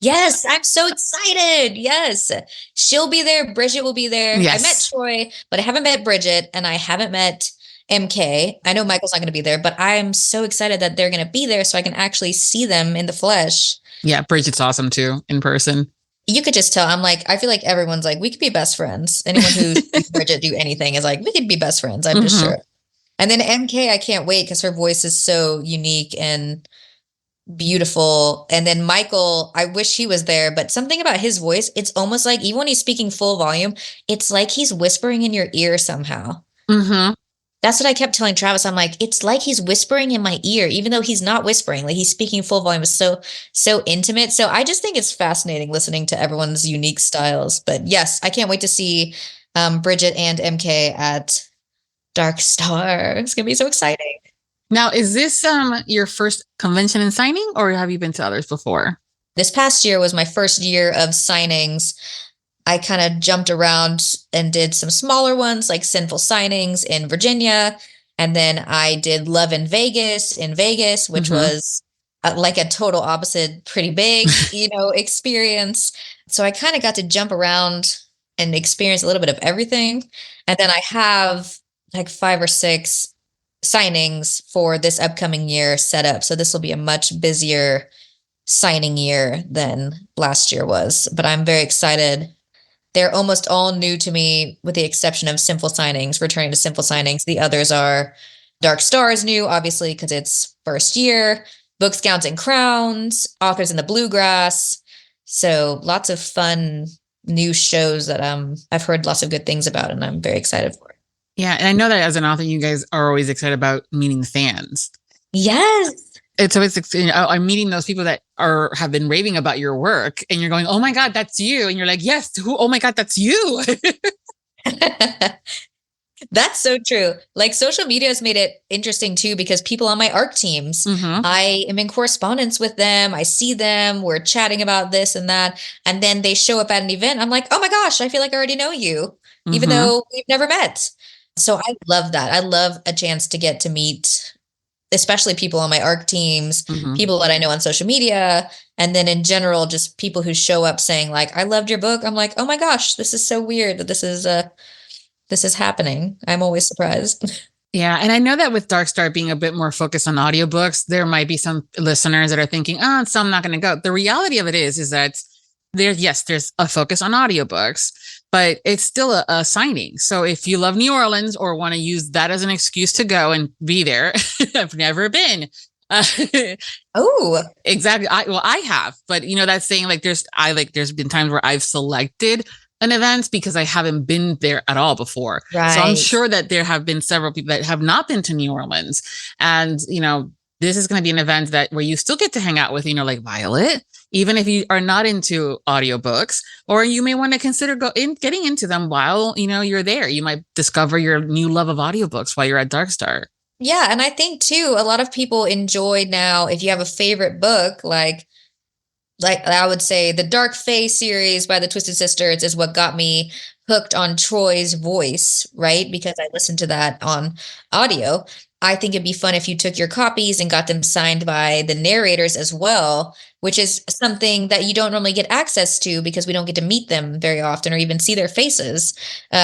Yes, I'm so excited. Yes, she'll be there. Bridget will be there. Yes. I met Troy, but I haven't met Bridget, and I haven't met MK. I know Michael's not going to be there, but I'm so excited that they're going to be there so I can actually see them in the flesh. Yeah, Bridget's awesome too, in person. You could just tell. I'm like, I feel like everyone's like, we could be best friends. Anyone who sees Bridget do anything is like, we could be best friends. I'm just sure. And then MK, I can't wait because her voice is so unique and beautiful. And then Michael, I wish he was there, but something about his voice, it's almost like even when he's speaking full volume, it's like he's whispering in your ear somehow. Mm-hmm. That's what I kept telling Travis. I'm like, it's like he's whispering in my ear, even though he's not whispering. Like he's speaking full volume. It's so intimate. So I just think it's fascinating listening to everyone's unique styles. But yes, I can't wait to see Bridget and MK at Darkstar. It's gonna be so exciting. Now, is this your first convention and signing, or have you been to others before? This past year was my first year of signings. I kind of jumped around and did some smaller ones like Sinful Signings in Virginia. And then I did Love in Vegas, which was like a total opposite, pretty big, experience. So I kind of got to jump around and experience a little bit of everything. And then I have like 5 or 6 signings for this upcoming year set up. So this will be a much busier signing year than last year was. But I'm very excited. They're almost all new to me, with the exception of Sinful Signings, returning to Sinful Signings. The others are Darkstar is new, obviously, because it's first year, Books, Gowns, and Crowns, Authors in the Bluegrass. So lots of fun new shows that I've heard lots of good things about, and I'm very excited for it. Yeah, and I know that as an author, you guys are always excited about meeting fans. Yes. It's always, I'm meeting those people that have been raving about your work, and you're going, oh my God, that's you. And you're like, yes, who? Oh my God, that's you. That's so true. Like social media has made it interesting too, because people on my ARC teams, I am in correspondence with them. I see them. We're chatting about this and that. And then they show up at an event. I'm like, oh my gosh, I feel like I already know you, even though we've never met. So I love that. I love a chance to get to meet especially people on my ARC teams, people that I know on social media. And then in general, just people who show up saying like, I loved your book. I'm like, oh my gosh, this is so weird that this is happening. I'm always surprised. Yeah. And I know that with Darkstar being a bit more focused on audiobooks, there might be some listeners that are thinking, so I'm not going to go. The reality of it is that there's a focus on audiobooks, but it's still a signing. So if you love New Orleans or want to use that as an excuse to go and be there, I've never been. Oh, exactly. I have, but that's saying like there's been times where I've selected an event because I haven't been there at all before. right. So I'm sure that there have been several people that have not been to New Orleans, and this is going to be an event where you still get to hang out with like Violet, even if you are not into audiobooks, or you may want to consider getting into them while you're there. You might discover your new love of audiobooks while you're at Darkstar. Yeah, and I think too, a lot of people enjoy now, if you have a favorite book, like I would say the Dark Fae series by the Twisted Sisters is what got me hooked on Troy's voice, right? Because I listened to that on audio. I think it'd be fun if you took your copies and got them signed by the narrators as well, which is something that you don't normally get access to because we don't get to meet them very often or even see their faces.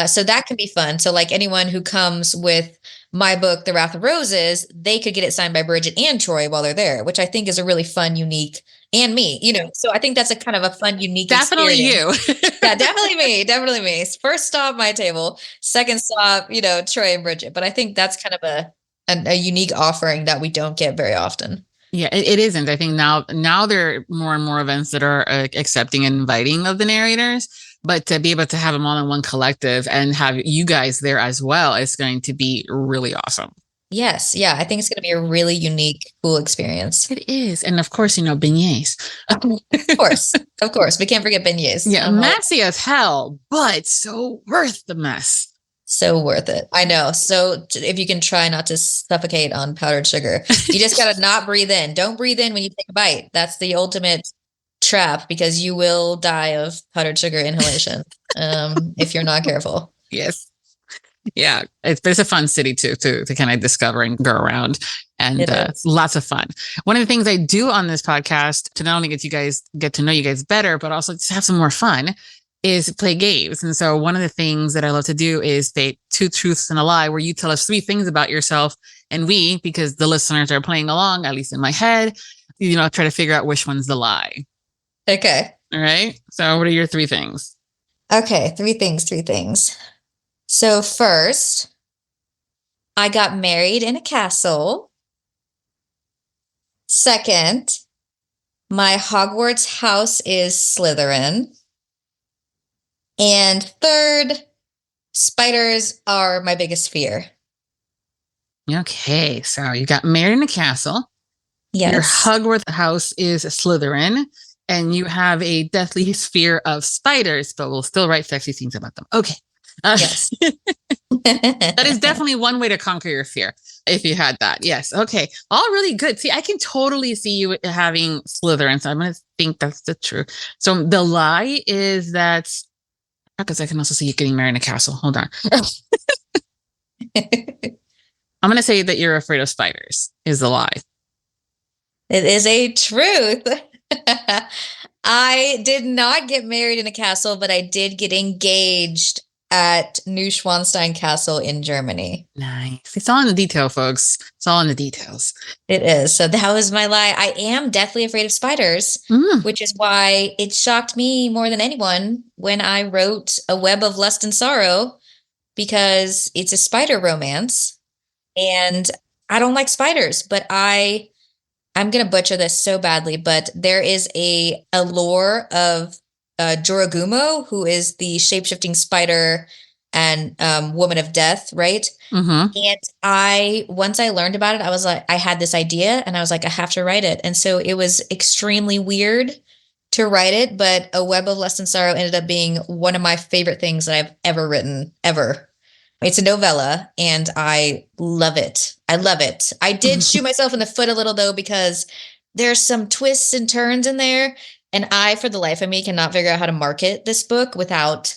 So that can be fun. So like anyone who comes with my book, The Wrath of Roses, they could get it signed by Bridget and Troy while they're there, which I think is a really fun, unique, and me, so I think that's a kind of a fun, unique Definitely experience. you. Yeah, definitely me. First stop, my table. Second stop, Troy and Bridget. But I think that's kind of a unique offering that we don't get very often. Yeah, it isn't. I think now there are more and more events that are accepting and inviting of the narrators, but to be able to have them all in one collective and have you guys there as well is going to be really awesome. Yes. Yeah. I think it's going to be a really unique, cool experience. It is. And of course, beignets. Of course. We can't forget beignets. Yeah. Messy as hell, but so worth the mess. So worth it. I know. So if you can try not to suffocate on powdered sugar, you just got to not breathe in. Don't breathe in when you take a bite. That's the ultimate trap because you will die of powdered sugar inhalation if you're not careful. Yes. Yeah, it's a fun city to kind of discover and go around, and it's lots of fun. One of the things I do on this podcast to not only get to know you guys better, but also just have some more fun is play games. And so one of the things that I love to do is play 2 truths and a lie, where you tell us 3 things about yourself, and because the listeners are playing along, at least in my head, try to figure out which one's the lie. Okay. All right. So what are your 3 things? Okay, 3 things. So first, I got married in a castle. Second, my Hogwarts house is Slytherin. And third, spiders are my biggest fear. Okay, so you got married in a castle. Yes. Your Hogwarts house is Slytherin, and you have a deathly fear of spiders, but we'll still write sexy things about them. Okay. Yes. That is definitely one way to conquer your fear if you had that. Yes. Okay. All really good. See, I can totally see you having Slytherin. So I'm going to think that's the truth. So the lie is that, because I can also see you getting married in a castle. Hold on. I'm going to say that you're afraid of spiders is the lie. It is a truth. I did not get married in a castle, but I did get engaged at Neuschwanstein Castle in Germany. Nice. It's all in the detail, folks. It's all in the details. It is. So that was my lie. I am deathly afraid of spiders, which is why it shocked me more than anyone when I wrote A Web of Lust and Sorrow, because it's a spider romance and I don't like spiders, but I'm going to butcher this so badly, but there is a lore of Joragumo, who is the shape-shifting spider and woman of death, right? Mm-hmm. And once I learned about it, I was like, I had this idea and I was like, I have to write it. And so it was extremely weird to write it, but A Web of Lust and Sorrow ended up being one of my favorite things that I've ever written, ever. It's a novella and I love it. I love it. I did shoot myself in the foot a little though, because there's some twists and turns in there. And I, for the life of me, cannot figure out how to market this book without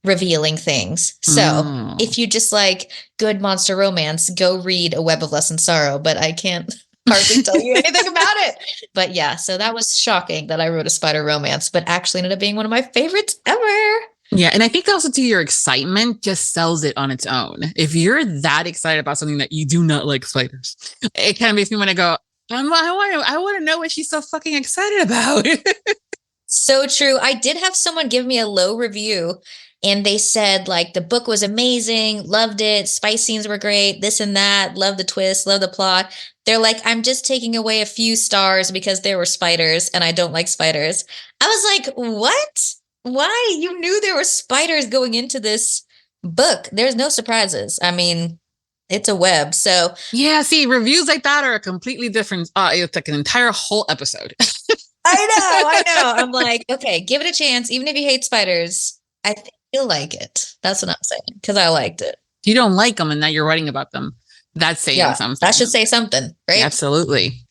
revealing things. So if you just like good monster romance, go read A Web of Lust and Sorrow, but I can't hardly tell you anything about it. But yeah, so that was shocking that I wrote a spider romance, but actually ended up being one of my favorites ever. Yeah. And I think also too, your excitement just sells it on its own. If you're that excited about something that you do not like spiders, it kind of makes me want to go, I want to know what she's so fucking excited about. So true. I did have someone give me a low review And they said like the book was amazing, loved it, spice scenes were great, this and that, love the twist, love the plot. They're like, I'm just taking away a few stars because there were spiders and I don't like spiders. I was like, what? Why? You knew there were spiders going into this book. There's no surprises. I mean, it's a web. So yeah, see, reviews like that are a completely different, it's like an entire whole episode. I know. I'm like, okay, give it a chance. Even if you hate spiders, I think you'll like it. That's what I'm saying. Because I liked it. You don't like them and now you're writing about them. That's saying something. That should say something, right? Yeah, absolutely.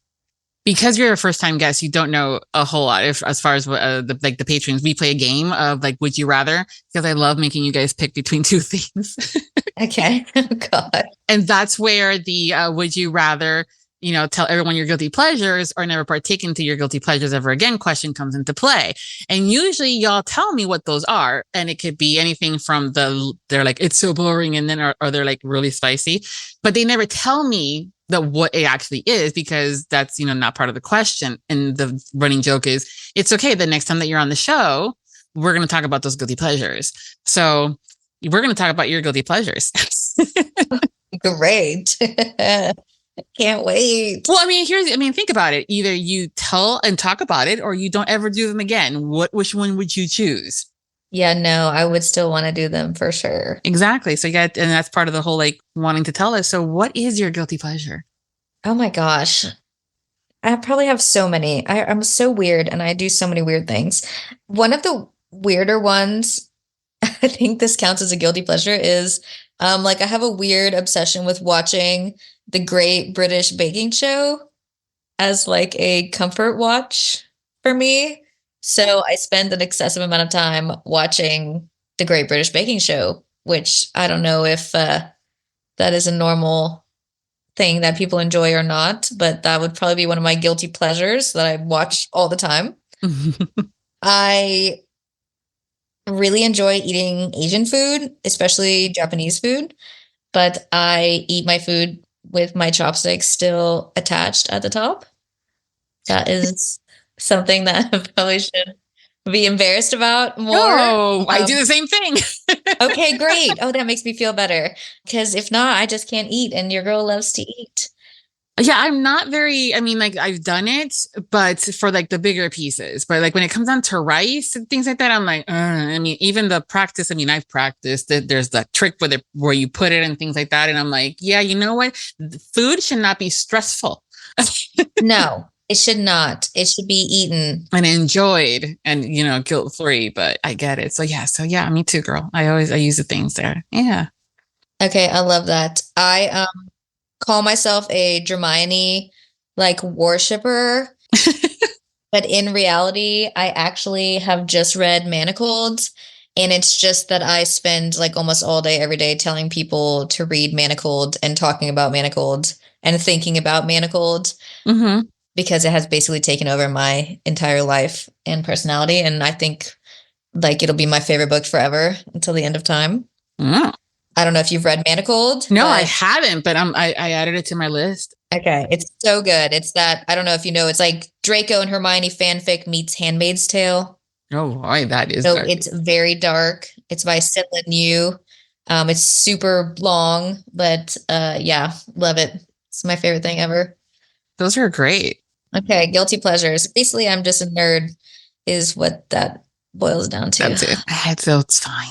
Because you're a first-time guest, you don't know a whole lot. As far as the patrons, we play a game of like, would you rather? Because I love making you guys pick between two things. Okay. Oh, God. And that's where the would you rather, tell everyone your guilty pleasures or never partake into your guilty pleasures ever again question comes into play. And usually y'all tell me what those are. And it could be anything from they're like, it's so boring. And then, or they're like really spicy, but they never tell me what it actually is because that's, not part of the question. And the running joke is it's okay. The next time that you're on the show, we're going to talk about those guilty pleasures. So we're going to talk about your guilty pleasures. Great. Can't wait. Well, think about it. Either you tell and talk about it or you don't ever do them again. Which one would you choose? Yeah, no, I would still want to do them for sure. Exactly. So and that's part of the whole like wanting to tell us. So what is your guilty pleasure? Oh my gosh. I probably have so many. I'm so weird and I do so many weird things. One of the weirder ones, I think this counts as a guilty pleasure, is I have a weird obsession with watching the Great British Baking Show as like a comfort watch for me. So I spend an excessive amount of time watching the Great British Baking Show, which I don't know if that is a normal thing that people enjoy or not, but that would probably be one of my guilty pleasures that I watch all the time. I really enjoy eating Asian food, especially Japanese food, but I eat my food with my chopsticks still attached at the top. That is something that I probably should be embarrassed about more. Oh, I do the same thing. Okay, great. Oh, that makes me feel better. Because if not, I just can't eat, and your girl loves to eat. Yeah, I'm not very, I've done it, but for like the bigger pieces. But like when it comes down to rice and things like that, I'm like, even the practice, I've practiced it. There's the trick where you put it and things like that. And I'm like, yeah, you know what? Food should not be stressful. No, it should not. It should be eaten. And enjoyed and, guilt-free, but I get it. So yeah, me too, girl. I use the things there. Yeah. Okay, I love that. I call myself a Hermione worshipper, but in reality, I actually have just read Manacled, and it's just that I spend almost all day, every day telling people to read Manacled and talking about Manacled and thinking about Manacled because it has basically taken over my entire life and personality, and I think it'll be my favorite book forever until the end of time. Mm. I don't know if you've read Manacled. No, I haven't, but I added it to my list. Okay. It's so good. It's that, I don't know if you know, it's like Draco and Hermione fanfic meets Handmaid's Tale. Oh, boy, that is so dark. It's very dark. It's by Caitlin Yu. It's super long, but yeah, love it. It's my favorite thing ever. Those are great. Okay. Guilty pleasures. Basically, I'm just a nerd is what that boils down to. That's it. So it's fine.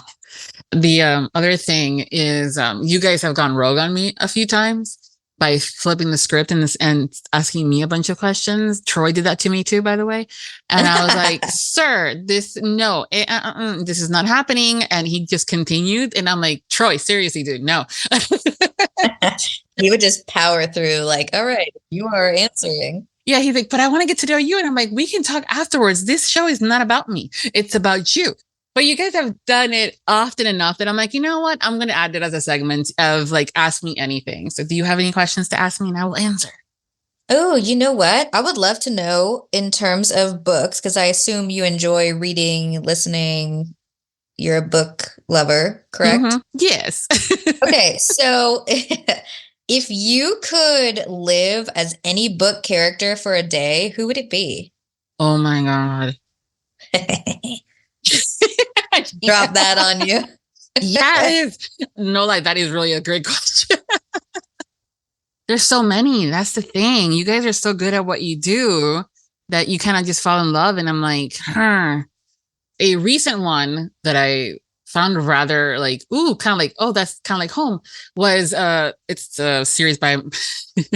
The other thing is you guys have gone rogue on me a few times by flipping the script and asking me a bunch of questions. Troy did that to me too, by the way. And I was like, sir, this is not happening. And he just continued. And I'm like, Troy, seriously, dude, no. He would just power through all right, you are answering. Yeah, he's like, but I want to get to know you. And I'm like, we can talk afterwards. This show is not about me. It's about you. But you guys have done it often enough that I'm like, you know what? I'm going to add it as a segment of ask me anything. So do you have any questions to ask me and I will answer? Oh, you know what? I would love to know in terms of books, because I assume you enjoy reading, listening. You're a book lover, correct? Mm-hmm. Yes. Okay. So if you could live as any book character for a day, who would it be? Oh my God. drop that on you. Yeah, it is. No, like that is really a great question. There's so many. That's the thing. You guys are so good at what you do that you kind of just fall in love. And I'm like, A recent one that I found rather like, ooh, kind of like, oh, that's kind of like home was, it's a series by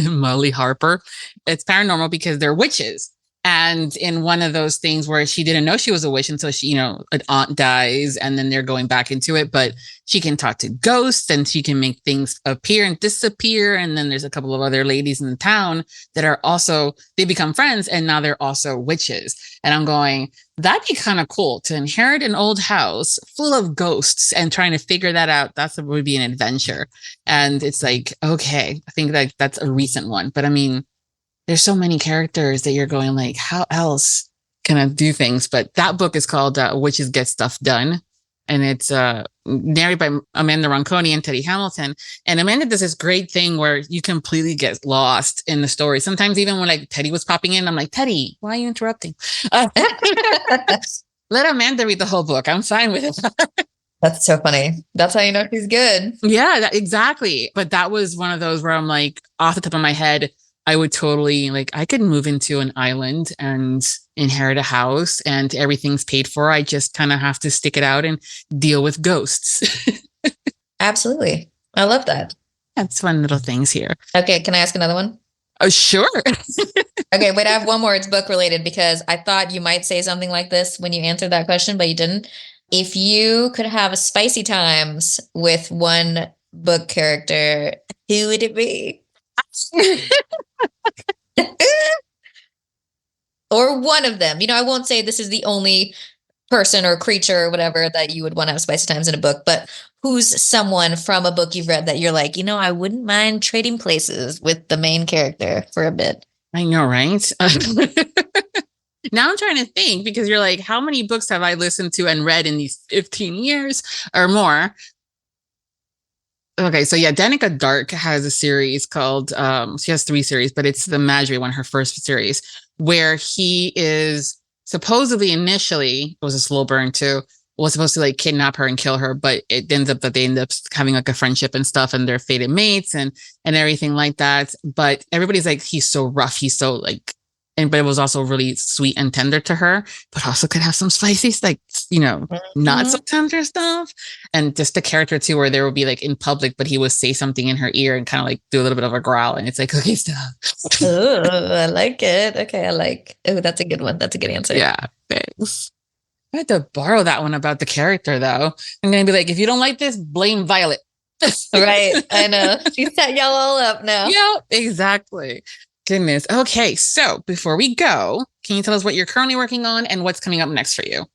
Molly Harper. It's paranormal because they're witches. And in one of those things where she didn't know she was a witch until she, an aunt dies and then they're going back into it, but she can talk to ghosts and she can make things appear and disappear. And then there's a couple of other ladies in the town that are also, they become friends and now they're also witches. And I'm going, that'd be kind of cool to inherit an old house full of ghosts and trying to figure that out. That would be an adventure. And it's like, okay, I think that that's a recent one, but I mean, there's so many characters that you're going like, how else can I do things? But that book is called Witches Get Stuff Done. And it's narrated by Amanda Ronconi and Teddy Hamilton. And Amanda does this great thing where you completely get lost in the story. Sometimes even when like Teddy was popping in, I'm like, Teddy, why are you interrupting? Let Amanda read the whole book. I'm fine with it. That's so funny. That's how you know she's good. Yeah, exactly. But that was one of those where I'm like, off the top of my head, I would totally like, I could move into an island and inherit a house and everything's paid for. I just kind of have to stick it out and deal with ghosts. Absolutely. I love that. That's fun little things here. Okay. Can I ask another one? Oh, sure. Okay. Wait, I have one more. It's book related because I thought you might say something like this when you answered that question, but you didn't. If you could have a spicy times with one book character, who would it be? Or one of them. I won't say this is the only person or creature or whatever that you would want to have spicy times in a book, but who's someone from a book you've read that you're like, I wouldn't mind trading places with the main character for a bit. I know, right? Now I'm trying to think because you're like, how many books have I listened to and read in these 15 years or more? Okay, so yeah, Danica Dark has a series called, she has 3 series, but it's the Madry one, her first series, where he is supposedly initially, it was a slow burn too, was supposed to like kidnap her and kill her, but it ends up that they end up having like a friendship and stuff and they're fated mates and everything like that. But everybody's like, he's so rough, he's so like, but it was also really sweet and tender to her, but also could have some spicy, like, not so tender stuff. And just the character too, where there would be like in public, but he would say something in her ear and kind of like do a little bit of a growl. And it's like, okay, stop. Oh, I like it. Okay. Oh, that's a good one. That's a good answer. Yeah. Thanks. I had to borrow that one about the character though. I'm going to be like, if you don't like this, blame Violet. Right. I know. She set y'all all up now. Yeah, exactly. Goodness. Okay. So before we go, can you tell us what you're currently working on and what's coming up next for you?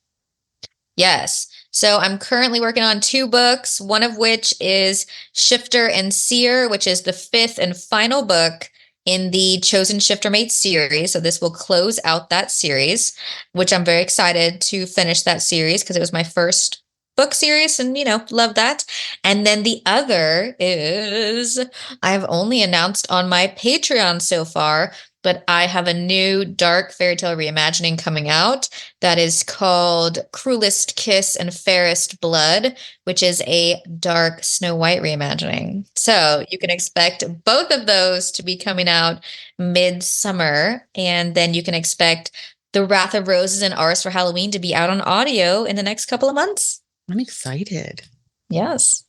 Yes. So I'm currently working on 2 books, one of which is Shifter and Seer, which is the 5th and final book in the Chosen Shifter Mate series. So this will close out that series, which I'm very excited to finish that series because it was my first book series and, love that. And then the other is I've only announced on my Patreon so far, but I have a new dark fairy tale reimagining coming out that is called Cruelest Kiss and Fairest Blood, which is a dark Snow White reimagining. So you can expect both of those to be coming out midsummer. And then you can expect The Wrath of Roses and Ours for Halloween to be out on audio in the next couple of months. I'm excited. Yes.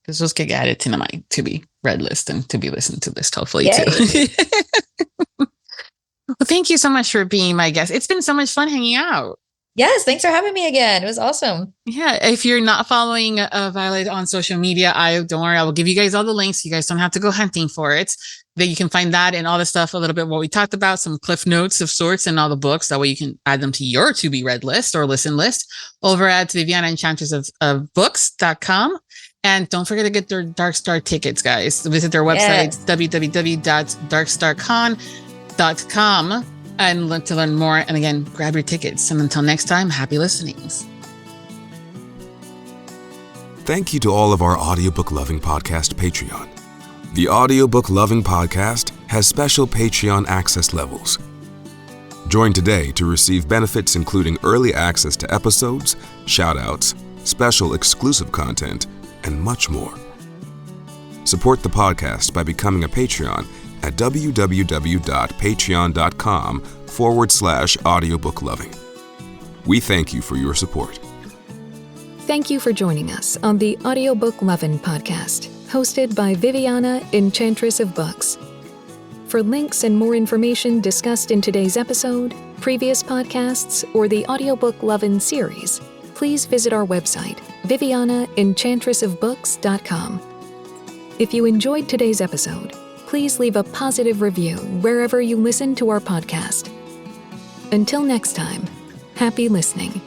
Because those get added to my to be read list and to be listened to list, hopefully, Yay. too. Well, thank you so much for being my guest. It's been so much fun hanging out. Yes. Thanks for having me again. It was awesome. Yeah. If you're not following Violet on social media, don't worry. I will give you guys all the links. You guys don't have to go hunting for it. That you can find that and all the stuff, a little bit what we talked about, some cliff notes of sorts and all the books. That way you can add them to your to be read list or listen list over at Viviana Enchantress of Books.com. And don't forget to get their Dark Star tickets, guys. Visit their website, www.darkstarcon.com and to learn more. And again, grab your tickets. And until next time, happy listenings. Thank you to all of our Audiobook Lovin Podcast Patreon. The Audiobook Lovin Podcast has special Patreon access levels. Join today to receive benefits including early access to episodes, shout-outs, special exclusive content, and much more. Support the podcast by becoming a Patreon at www.patreon.com/audiobookloving. We thank you for your support. Thank you for joining us on the Audiobook Lovin Podcast, hosted by Viviana, Enchantress of Books. For links and more information discussed in today's episode, previous podcasts, or the Audiobook Lovin series, please visit our website, vivianaenchantressofbooks.com. If you enjoyed today's episode, please leave a positive review wherever you listen to our podcast. Until next time, happy listening.